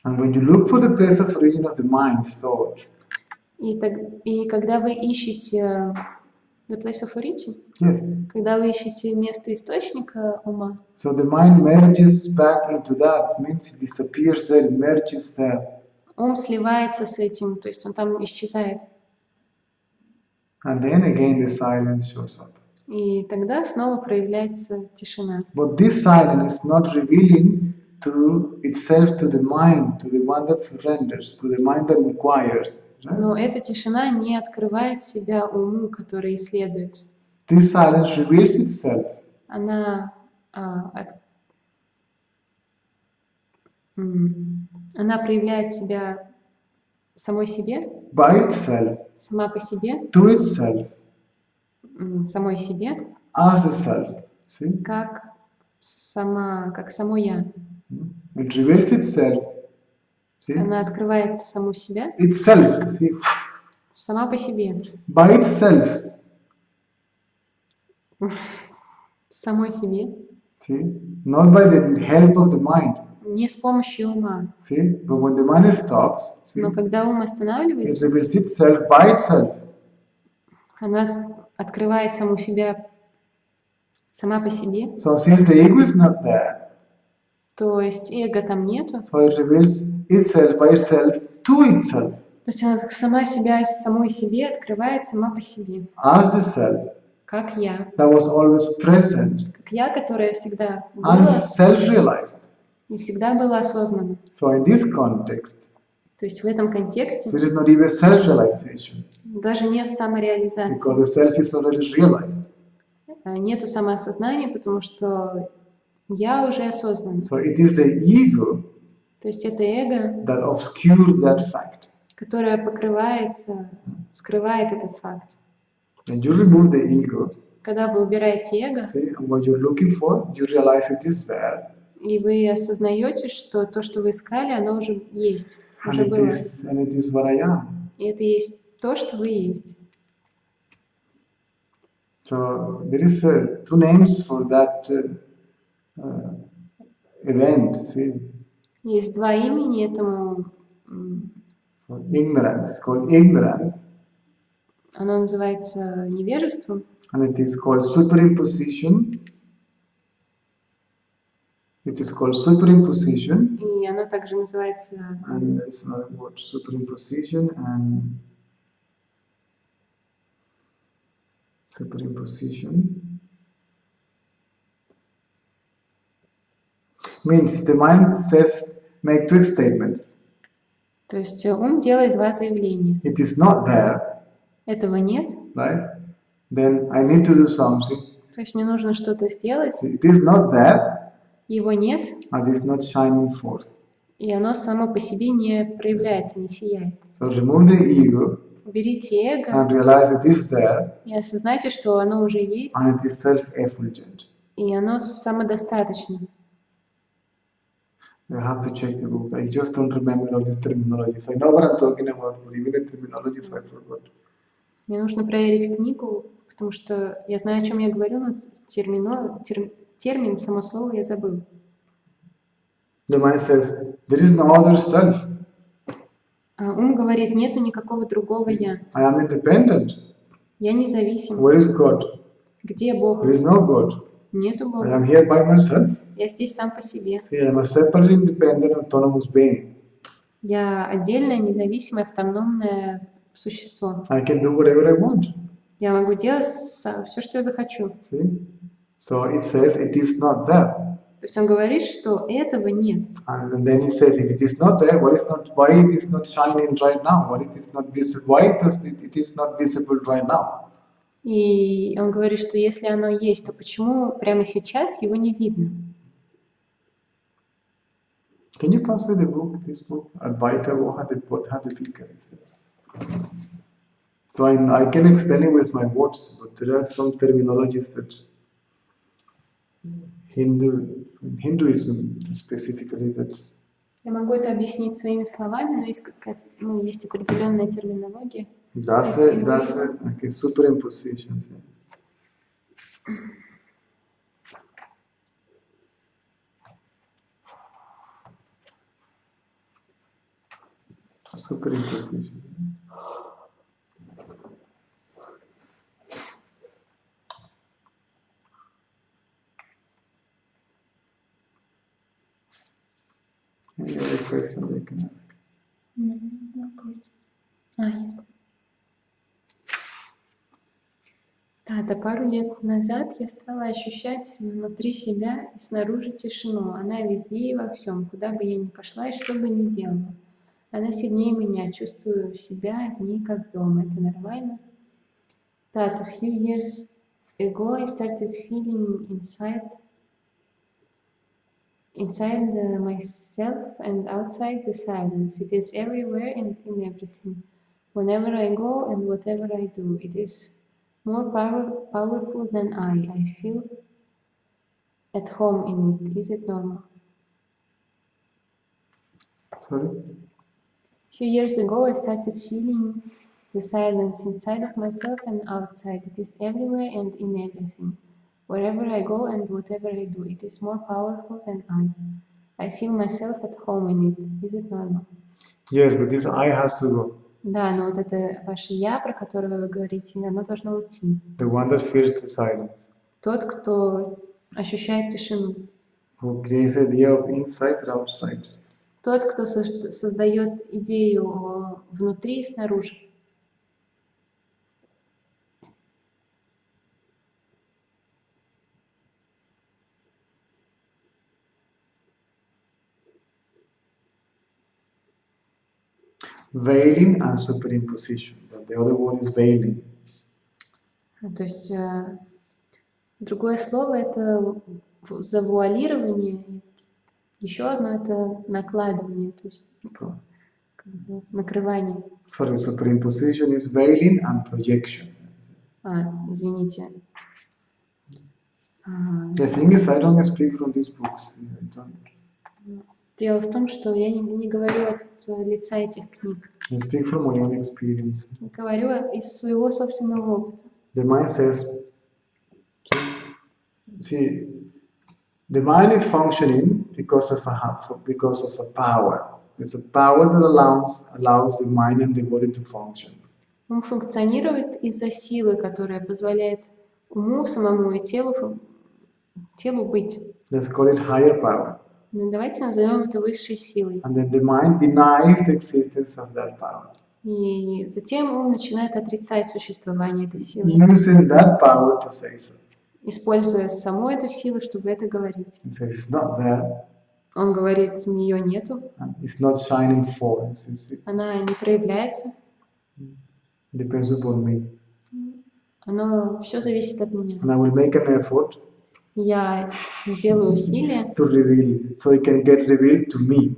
And when you look for the place of origin of the mind, thought, И когда вы ищете the place of origin, yes, когда вы ищете место источника ума, so the mind merges back into that, means it disappears there, it merges there. ум сливается с этим, то есть он там исчезает. And then again the silence shows up. И тогда снова проявляется тишина. But this silence is not revealing to itself to the mind, to the one that surrenders, to the mind that inquires. Right? Но эта тишина не открывает себя уму, который исследует. This silence reveals itself. Она проявляет себя самой себе, By itself, сама по себе, to itself, самой себе, as the self. See? как само я. It reveals itself. See? Она открывает саму себя, Itself. See? сама по себе, By itself. самой себе, See? Not by the help of the mind. не с помощью ума. See? But when the mind stops, see? Но когда ум It останавливается, reveals itself by itself. она открывает саму себя сама по себе, So since the ego is not there, то есть эго там нету, so it reveals itself by itself to itself. То есть она сама себя самой себе открывает сама по себе. As the self Как я. that was always present Как я, которая всегда and была self-realized. и всегда была осознанна. So in this context, То есть в этом контексте there is not even self-realization даже нет самореализации. because the self is already realized. Нету самоосознания, потому что я уже осознанна. So it is the ego То есть это эго, that obscures that fact. которое скрывает этот факт. When you remove the ego, Когда вы убираете эго, see what you're looking for, you realize it is there, и вы осознаете, что то, что вы искали, оно уже есть, and уже было. it is what I am. И это есть то, что вы есть. So there is two names for that event. See, Есть два имени этому. for ignorance. It's called ignorance, Оно называется невежеством, and it is called superimposition. It is called superimposition, и оно также называется and there's another word, superimposition and superimposition. Means the mind says, make two statements. То есть ум делает два заявления. It is not there, Этого нет, right? Then I need to do something. то есть мне нужно что-то сделать, So it is not there, его нет, and it is not shining forth. и оно само по себе не проявляется, не сияет. So remove the ego Уберите эго and realize it is there, и осознайте, что оно уже есть, and it is self-effulgent. и оно самодостаточно. I have to check the book. I just don't remember all these terminologies. I know what I'm talking about, but even the terminologies I forgot. Мне нужно проверить книгу, потому что я знаю, о чем я говорю, но термин, само слово я забыл. The mind says, there is no other self. Ум говорит, нету никакого другого я. I am independent. Я независим. Where is God? Где Бог? There is no God. Нету I Бога. am here by myself. Я здесь сам по себе. See, I am a separate, independent, autonomous being. Я отдельное, независимое, автономное существо. I can do whatever I want. Я могу делать все, что я захочу. See? So it says it is not there. То есть он говорит, что этого нет. And then it says, if it is not there, why it is not shining right now? Why it is not visible? Why it is not visible right now? И он говорит, что если оно есть, то почему прямо сейчас его не видно? Can you pass me the book, this book? Advaita Bohadipika. So I can explain it with my words, but there are some terminologies that Hinduism specifically that. Я могу это объяснить своими словами, но есть определенная терминология. That's it. Okay, superimposition. Superimposition. Any other question they can ask? Нет. Да, это пару лет назад я стала ощущать внутри себя и снаружи тишину. Она везде и во всем, куда бы я ни пошла и что бы ни делала. Она сильнее меня, чувствую себя в ней как дома. Это нормально? That a few years ago I started feeling inside myself and outside the silence. It is everywhere and in everything. Whenever I go and whatever I do, it is more powerful than I. I feel at home in it. Is it normal? Sorry? A few years ago, I started feeling the silence inside of myself and outside. It is everywhere and in everything. Wherever I go and whatever I do, it is more powerful than I. I feel myself at home in it. Is it normal? Yes, but this I has to go. Да, но вот это ваше «я», про которое вы говорите, оно должно уйти. The one that feels the silence. Тот, кто ощущает тишину. Who creates the idea of inside or outside. Тот, кто создает идею внутри и снаружи. Veiling and superimposition. The other word is veiling. То есть другое слово это завуалирование, еще одно это накладывание, то есть накрывание. Sorry, superimposition is veiling and projection. Извините. The thing is, I don't speak from these books. Дело в том, что я не говорю от лица этих книг. I speak from my own experience. Говорю из своего собственного опыта. The mind says, see, the mind is functioning because of a power. It's a power that allows the mind and the body to function. Он функционирует из-за силы, которая позволяет уму, самому и телу быть. Let's call it higher power. Давайте назовем это высшей силой. And then the mind denies the existence of that power. И затем ум начинает отрицать существование этой силы. Using that power to say so. Используя саму эту силу, чтобы это говорить. He says it's not there. Он говорит, ее нету. And it's not shining forth. Она не проявляется. Depends upon me. Оно все зависит от меня. And I will make an effort. Я сделаю усилие. To reveal, so it can get revealed to me.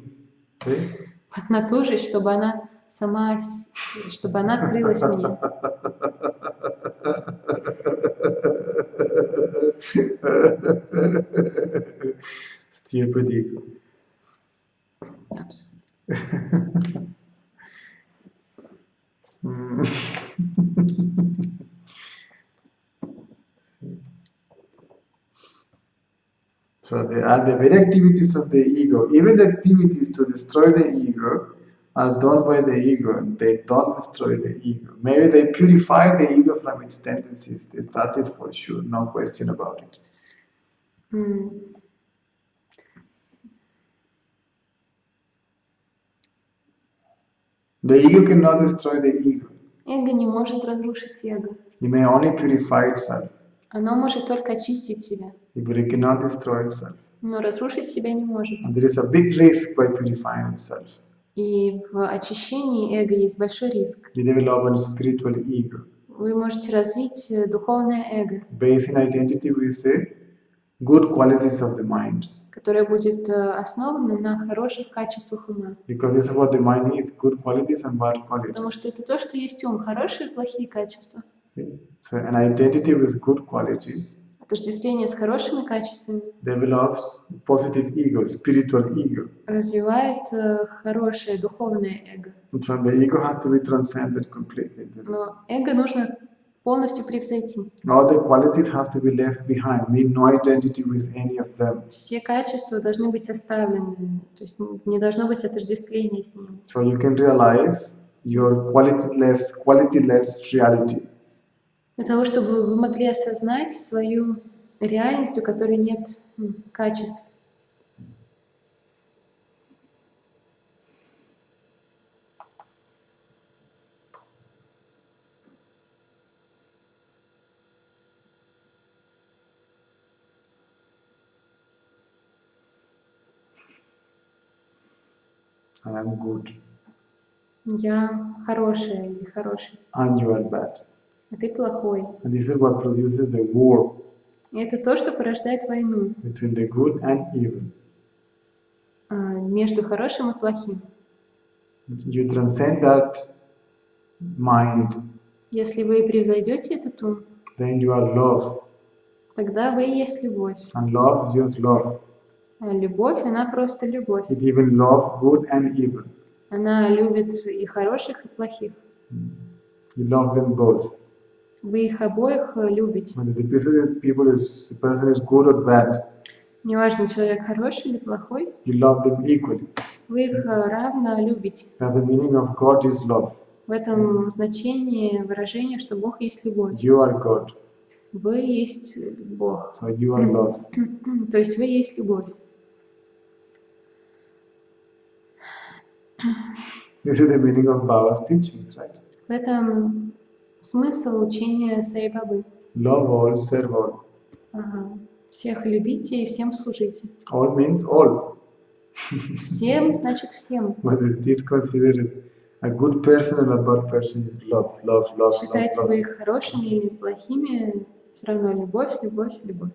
Okay? Поднатужить, чтобы она открылась мне. Stupid ego. So the very activities of the ego, even the activities to destroy the ego, are done by the ego. They don't destroy the ego. Maybe they purify the ego from its tendencies. That is for sure, no question about it. The ego cannot destroy the ego. Эго не может разрушить эго. It may only purify itself. Оно может только очистить себя. But it cannot destroy itself. Но разрушить себя не может. And there is a big risk by purifying itself. И в очищении эго есть большой риск. You develop a spiritual ego. Вы можете развить духовное эго. Based in identity with the good qualities of the mind. Которое будет основано на хороших качествах ума. Because this is what the mind is, good qualities and bad qualities. Потому что это то, что есть ум, хорошие и плохие качества. So an identity with good qualities Отождествление с хорошими качествами develops positive ego, spiritual ego. Развивает хорошее духовное эго. So the ego has to be transcended completely. Но эго нужно полностью превзойти. All the qualities has to be left behind. We no identity with any of them. Все качества должны быть оставлены, то есть не должно быть отождествления с ним. So you can realize your qualityless reality. Для того, чтобы вы могли осознать свою реальность, у которой нет качеств. I am good. Я хорошая или хороший. And you are bad. А ты плохой. And this is what produces the war. И это то, что порождает войну. Between the good and evil. Между хорошим и плохим. You transcend that mind. Если вы превзойдете этот ум, Then you are love. тогда вы и есть любовь. And love is just love. А любовь, она просто любовь. It even love good and evil. Она любит и хороших, и плохих. You love them both. Вы их обоих любите. Whether the person is good or bad. Неважно, человек хороший или плохой, You love them equally. вы их равно любите. Now the meaning of God is love. В этом значении выражение, что Бог есть любовь. You are God. Вы есть Бог. So you are love. То есть вы есть любовь. This is the meaning of Baba's teachings, right? В этом смысл учения Саи Бабы. Love all, serve all. Ага. Всех любите и всем служите. All means all. Всем значит всем. Whether it is considered a good person or a bad person is love, love, love, love, Считайте love. вы их хорошими или плохими, все равно любовь, любовь, любовь.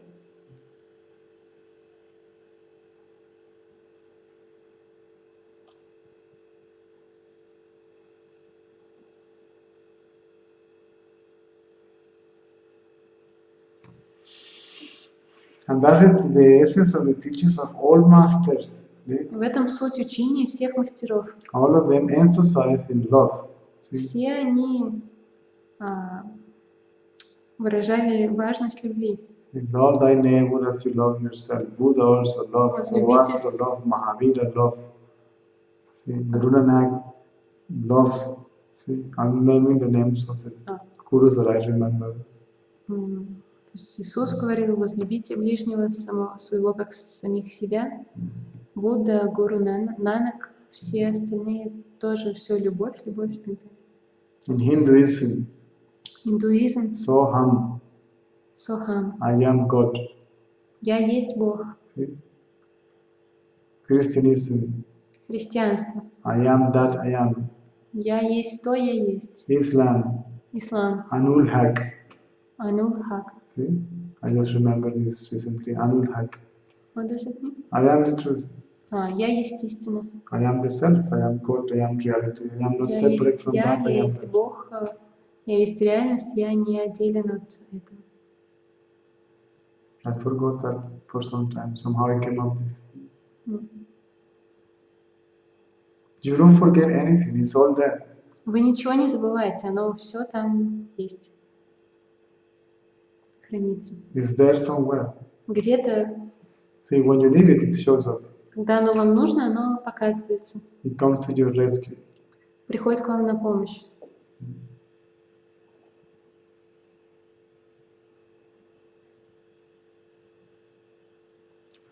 And that's it, the essence of the teachings of all masters. В этом суть учения всех мастеров. All of them emphasize in love. See? Все они выражали важность любви. Love thy neighbor as you love yourself. Buddha also loved, Zoroaster loved, Mahavira loved. See, Guru Nanak loved. See, I'm naming the names of the Gurus that I remember. То есть Иисус говорил: возлюбите ближнего своего, как самих себя. Будда, Гуру Нанак, все остальные тоже все любовь, любовь. In Hinduism, Индуизм, Soham, Сохам, I am God. я есть Бог. See? Christianism, Христианство, I am that I am. я есть то, я есть. Islam, Ислам, Anul Haq. Анул Хак. See? I just remembered this recently. Anul Haq. What does it mean? I am the truth. Я есть истина. I am the self. I am God. I am reality. I am not Я separate есть from я, that. I я am есть that. Бог, я есть реальность, я не отделен от этого. I forgot that for some time. Somehow I came up with it. You don't forget anything. It's all there. Вы ничего не забываете, оно все там есть. Хранится. It's there somewhere. Где-то, See, when you need it, it shows up. когда оно вам нужно, оно показывается. It comes to your rescue. Приходит к вам на помощь.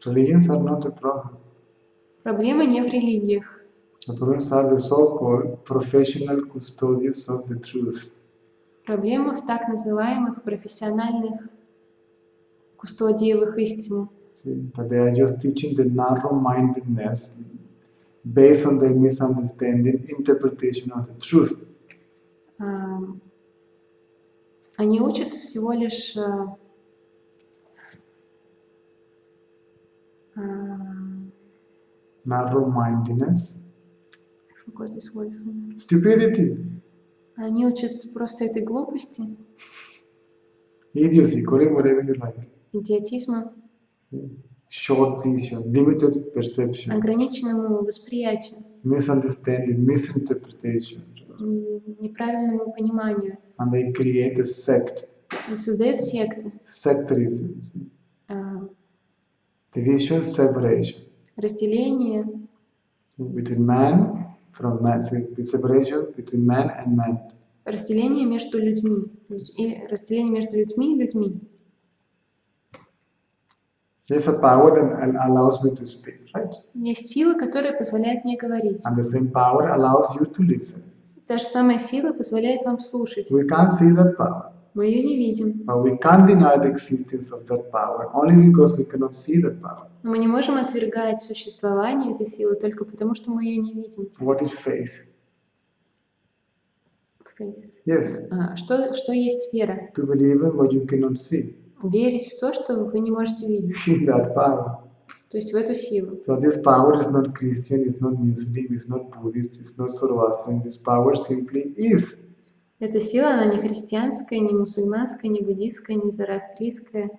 Religions are not a problem. Проблема не в религиях. The problems are the so-called professional custodians of the truth. Проблема в так называемых профессиональных кустодиевых истин. See, that they are just teaching the narrow-mindedness based on their misunderstanding interpretation of the truth. Они учат всего лишь Narrow-mindedness, какой-то свой. stupidity, Они учат просто этой глупости, idiocy, call it whatever you like. идиотизма, Short vision, limited perception, ограниченному восприятию, misunderstanding, misinterpretation. неправильному пониманию. And they create a sect, И создают секты, sectarism, division, separation разделение between man, from man, separation between man and man. Разделение между людьми. И разделение между людьми и людьми. There's a power that allows me to speak, right? Есть сила, которая позволяет мне говорить. And the same power allows you to listen. Та же самая сила позволяет вам слушать. We can't see that power, Мы ее не видим. but we can't deny the existence of that power only because we cannot see that power. Но мы не можем отвергать существование этой силы только потому, что мы ее не видим. What is faith? Yes, Что есть вера? to believe in what you cannot see. Верить в то, что вы не можете видеть. In that power. То есть в эту силу. So this power is not Christian, it's not Muslim, it's not Buddhist, it's not Zoroastrian. This power simply is. Эта сила, она не христианская, не мусульманская, не буддистская, не зороастрийская.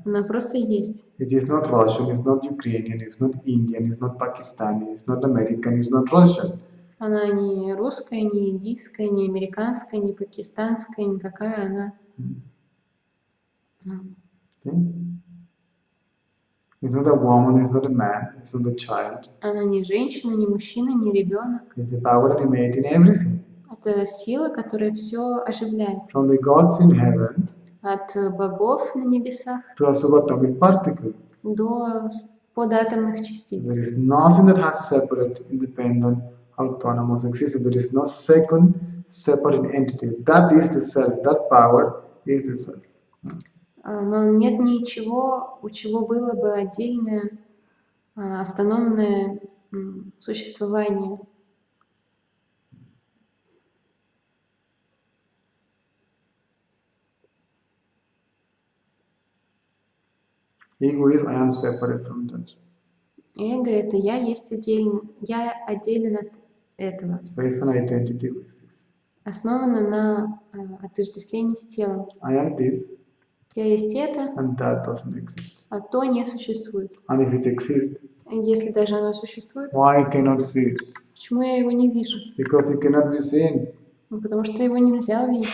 Она просто есть. It is not Russian, it's not Ukrainian, it's not Indian, it's not Pakistani, it's not American, it's not Russian. Она не русская, не индийская, не американская, не пакистанская, никакая она. Okay? It's not a woman, it's not a man, it's not a child. Она не женщина, не мужчина, не ребенок. It's the power animating everything. Это сила, которая все оживляет. From the gods in heaven От богов на небесах to a subatomic particle. до податомных частиц. There is nothing that has separate, independent, autonomous existence. There is no second separate entity. That is the self. That power is the self. Но нет ничего, у чего было бы отдельное, автономное существование. Ego is I am separate from that. Эго — это я есть отдельно, я отделен от этого. Based on identity with this. Основано на отождествлении с телом. I am this. Я есть это, And that doesn't exist. а то не существует. And if it exists, Если даже оно существует, why I cannot see it? почему я его не вижу? Because it cannot be seen. Ну, потому что его нельзя увидеть.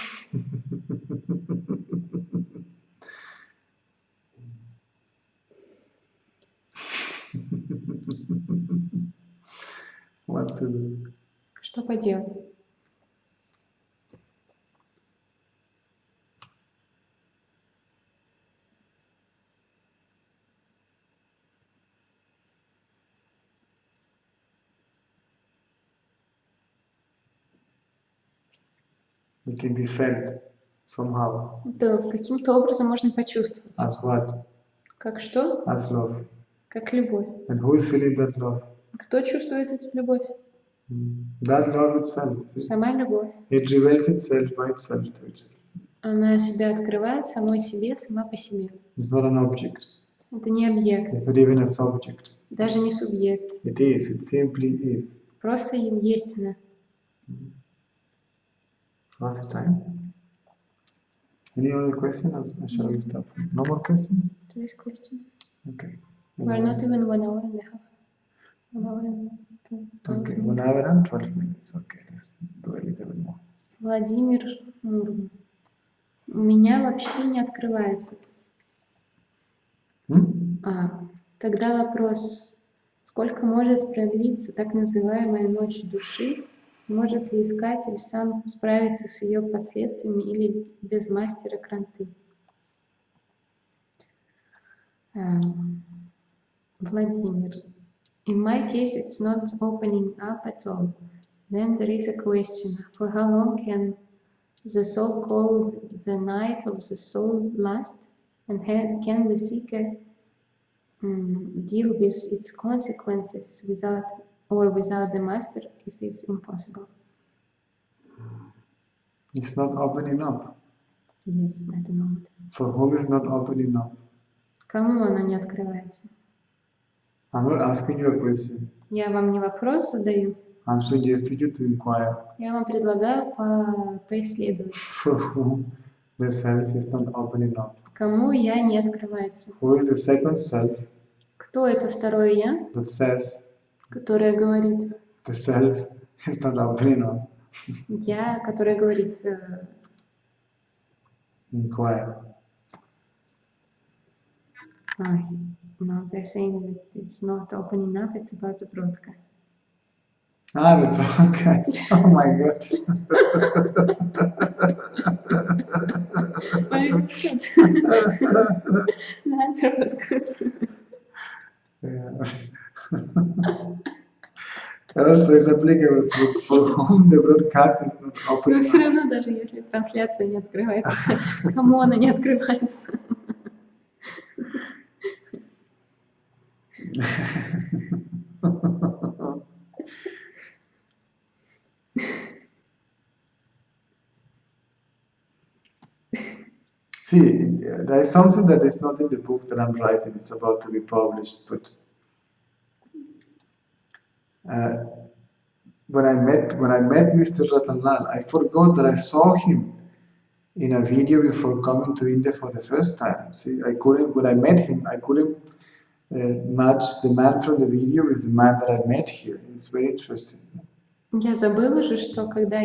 What to do? Что поделать? It can be felt somehow. Это каким-то образом можно почувствовать. As what? Как что? As love. Как любовь. And who is feeling that love? Кто чувствует эту любовь? That love itself. Сама любовь. It reveals itself by itself to itself. Она себя открывает самой себе, сама по себе. It's not an object. Это не объект, It's not even a subject. даже не субъект. It is. It simply is. Просто есть она. What's the time? Any other questions? Or shall we stop? No more questions? То есть question. Okay. We're not even 1 hour and a half. 1 hour and 12 Okay, minutes. 1 hour and 12 minutes. Okay, let's do a little bit more. Владимир Мурман. У меня вообще не открывается. Тогда вопрос, сколько может продлиться так называемая ночь души? Может ли искатель сам справиться с ее последствиями или без мастера кранты? Владимир. In my case, it's not opening up at all. Then there is a question, for how long can the so-called the night of the soul last? And can the seeker deal with its consequences without the master? Is this impossible? It's not opening up. Yes, at the moment. For whom is not opening up? Кому оно не открывается? I'm not asking you a question. Я вам не вопрос задаю. I'm suggesting you to inquire. Я вам предлагаю поисследовать. For whom the self is not opening up? Кому я не открывается? Who is the second self Кто это второе я, that says которое говорит? the self is not opening up? Я, которое говорит, Inquire. no, they're saying that it's not opening up, it's about the broadcast. The broadcast. Oh my God. Also, it's applicable for whom the broadcast is not Но opening все up. равно, даже если трансляция не открывается, кому она не открывается? See, there is something that is not in the book that I'm writing. It's about to be published, but when I met Mr. Ratanlal, I forgot that I saw him in a video before coming to India for the first time. See, when I met him, I couldn't match the man from the video with the man that I met here. It's very interesting. Я забыла же, что когда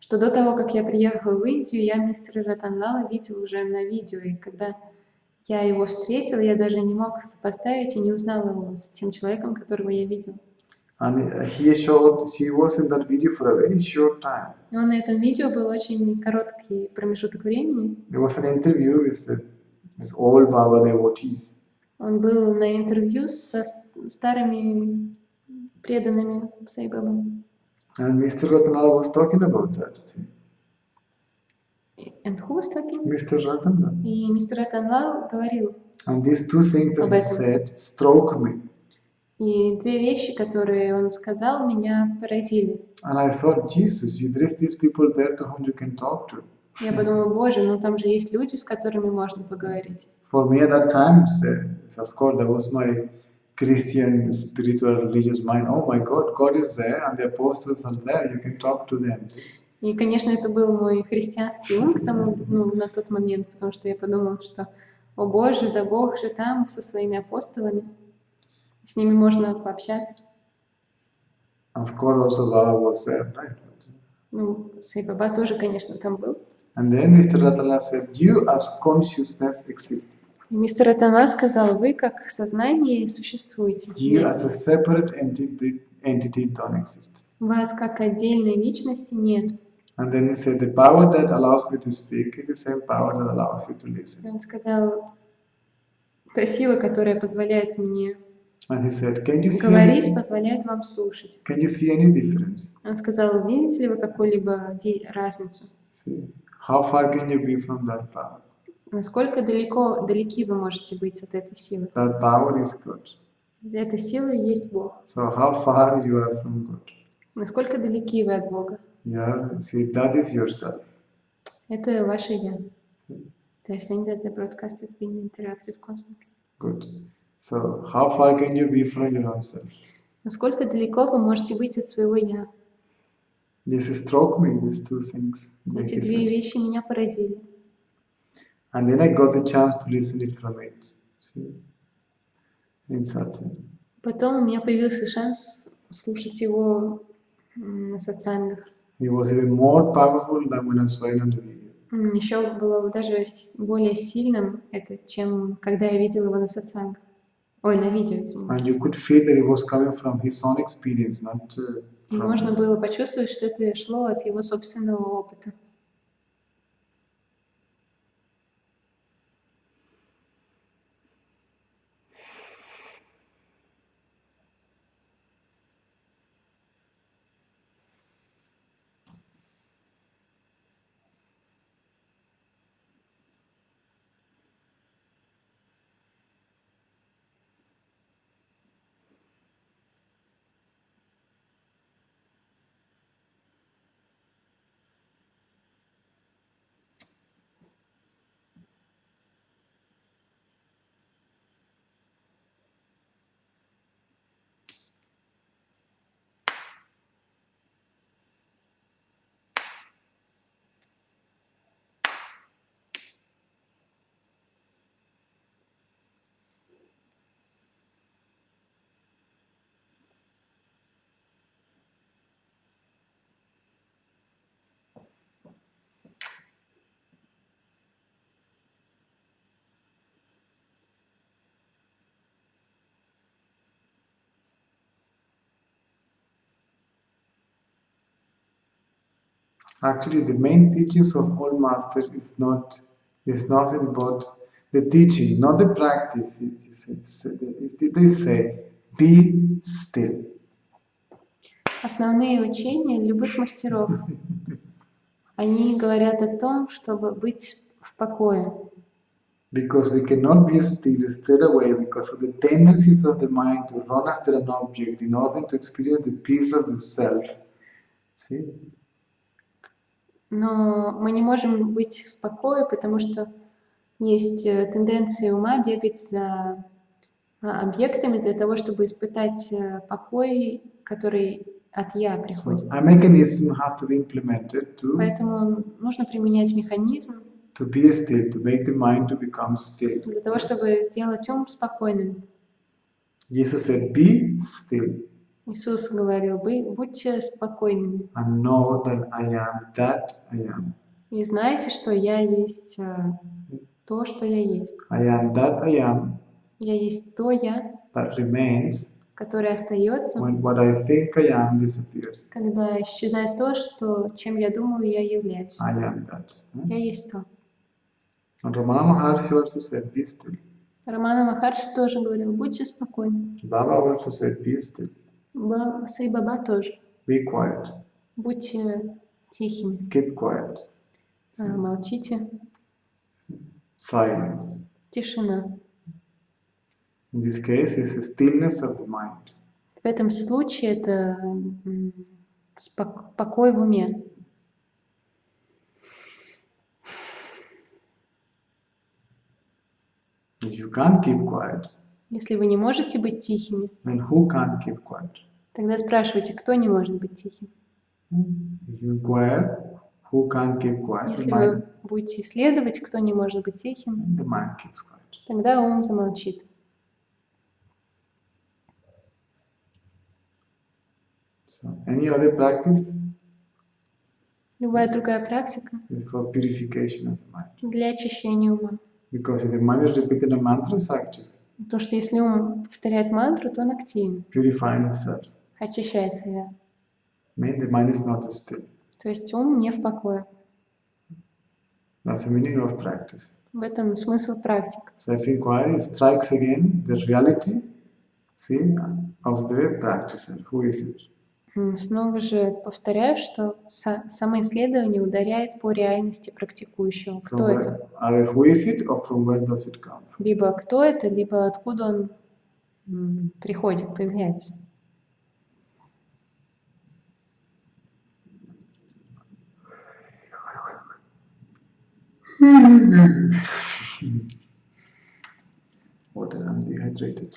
что до того, как я приехала в Индию, я мистера Ратанлала видела уже на видео, и когда я его встретила, я даже не мог сопоставить и не узнала его с тем человеком, которого я видела. And he was in that video for a very short time. И он на этом видео был очень короткий промежуток времени. It was an interview with all Baba devotees. Он был на интервью со старыми преданными Sai Baba. And Mr. Ratanlal was talking about that. See? And who was talking? Mr. Ratanlal. И мистер Ратанлал говорил And these two things that об he этом. said struck me. И две вещи, которые он сказал, меня поразили. And I thought, Jesus, there is these people there to whom you can talk to. Я подумала, Боже, ну там же есть люди, с которыми можно поговорить. For me at that time, of course, that was my Christian, spiritual, religious mind. Oh my God, God is there and the apostles are there. You can talk to them. И, конечно, это был мой христианский ум к тому, на тот момент, потому что я подумала, что, о Боже, да Бог же там со своими апостолами, с ними можно пообщаться. Of course, also Baba was there, right? Ну, Sai Baba тоже, конечно, там был. And then Mr. Ratala said, you as consciousness exist. И мистер Ратана сказал, вы как сознание существуете. You as a separate entity don't exist. Вас как отдельной личности нет. And then he said, the power that allows me to speak is the same power that allows you to listen. Он сказал, та сила, которая позволяет мне And he said, can you говорить, позволяет вам слушать. Can you see any difference? Он сказал, видите ли вы какую-либо разницу? See, how far can you be from that power? Насколько далеки вы можете быть от этой силы? That power is God. За этой силой есть Бог. So how far you are from God? Насколько далеки вы от Бога? Yeah, see, that is yourself. Это ваше «я». They're saying that the broadcast is being interrupted constantly. Good. So how far can you be from your own self? Насколько далеко вы можете быть от своего «я»? This struck me, these two things. Эти две вещи меня поразили. And then I got the chance to listen it from it. See? In satsang. Потом у меня появился шанс слушать его на сатсангах. He was even more powerful than when I saw it on the video. Еще было даже более сильным это, чем когда я видела его на сатсангах. Ой, на видео, извините. And you could feel that it was coming from his own experience, not И можно было почувствовать, что это шло от его собственного опыта. Actually, the main teachings of all masters is nothing but the teaching, not the practice. They say, be still. Основные учения любых мастеров, они говорят о том, чтобы быть в покое. Because we cannot be still straight away because of the tendencies of the mind to run after an object in order to experience the peace of the self. See? Но мы не можем быть в покое, потому что есть тенденция ума бегать за объектами для того, чтобы испытать покой, который от «я» приходит. So a mechanism has to be implemented Поэтому нужно применять механизм to be still, to make the mind to become still. для того, чтобы сделать ум спокойным. Jesus said, be still. Иисус говорил, будьте спокойными. And know that I am that I am. И знаете, что я есть то, что я есть. I am that I am. Я есть то я, That remains которое остается, when what I think I am disappears. когда исчезает то, чем я думаю, я являюсь. I am that. Я есть то. And Ramana Maharshi also said, be still. Рамана Махарши тоже говорил, будьте спокойны. Baba also said, be still. Сай Баба тоже. Be quiet. Будьте тихими. Keep quiet. Молчите. Silence. Тишина. In this case, it's a stillness of the mind. В этом случае это покой в уме. If you can't keep quiet, Если вы не можете быть тихими, then who can't keep quiet? тогда спрашивайте, кто не может быть тихим. If you inquire who can't keep quiet, Если вы будете исследовать, кто не может быть тихим, the mind keeps quiet. тогда ум замолчит. So, any other practice Любая другая практика is for purification of the mind. для очищения ума. Because if the mind is repeating a mantra, it's active, Потому что если ум повторяет мантру, то он активен, purifying itself. очищает себя. Means the mind is not still. То есть ум не в покое. That's the meaning of practice. В этом смысл практик. Self-inquiry strikes again the reality, see, of the practicer. Who is it? Снова же повторяю, что самоисследование ударяет по реальности практикующего. Кто это? Either who is it or from where does it come? Либо кто это, либо откуда он приходит, появляется. Water, I'm dehydrated.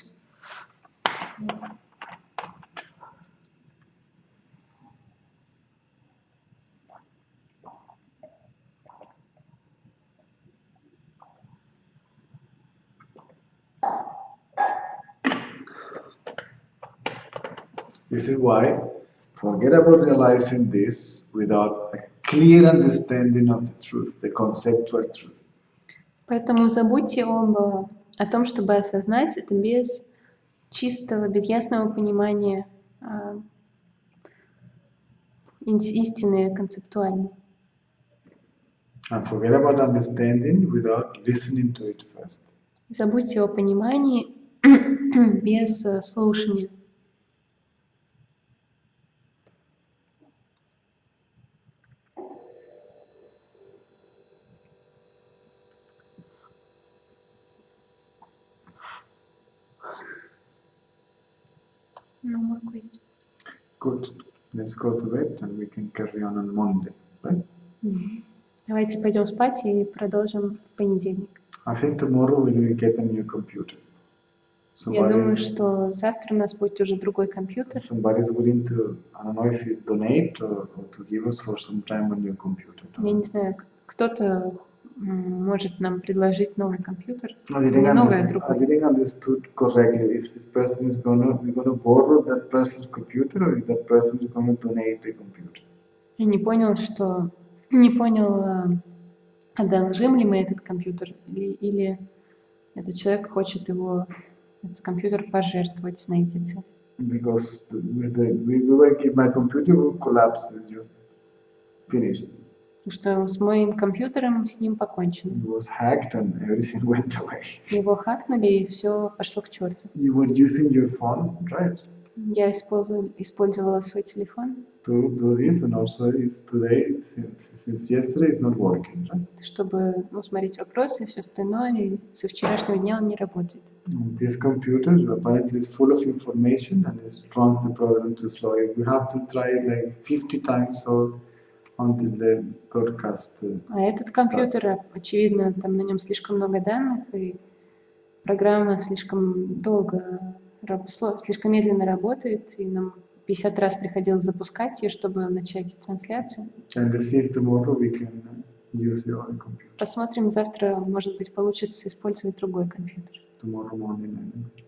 This is why forget about realizing this without a clear understanding of the truth, the conceptual truth. Поэтому забудьте о том, чтобы осознать это без чистого, без ясного понимания истины концептуальной. And forget about understanding without listening to it first. Забудьте о понимании без слушания. No more questions. Good. Let's go to bed and we can carry on Monday, right? Давайте пойдем спать и продолжим в понедельник. I think tomorrow we will get a new computer. Я думаю, что завтра у нас будет уже другой компьютер. Somebody is willing to, I don't know if you donate or to give us for some time a new computer. Я не знаю, кто-то может нам предложить новый компьютер. I didn't understood correctly. Is this person we're gonna borrow that person's computer, or is that person is gonna donate the computer? Я не понял, одолжим ли мы этот компьютер, или этот человек хочет этот компьютер пожертвовать на эти цели. Because my computer will collapse and just finished. Потому что с моим компьютером с ним покончено. It was hacked and everything went away. Его хакнули, и все пошло к черту. You were using your phone, right? Я использовала свой телефон. To do this, and also it's today, since yesterday, it's not working, right? Чтобы смотреть вопросы и все остальное, и со вчерашнего дня он не работает. This computer apparently is full of information and it runs the program too slow. We have to try it like 50 times so until the broadcast. А этот компьютер, очевидно, там на нем слишком много данных, и программа слишком слишком медленно работает, и нам 50 раз приходилось запускать ее, чтобы начать трансляцию. Посмотрим, завтра, может быть, получится использовать другой компьютер.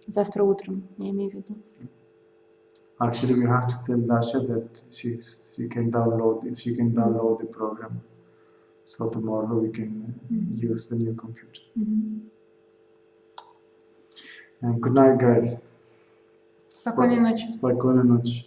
Завтра утром, я имею в виду. Actually, we have to tell Dasha that she can download the program, so tomorrow we can use the new computer. And good night, guys. Спокойной ночи. Спокойной ночи.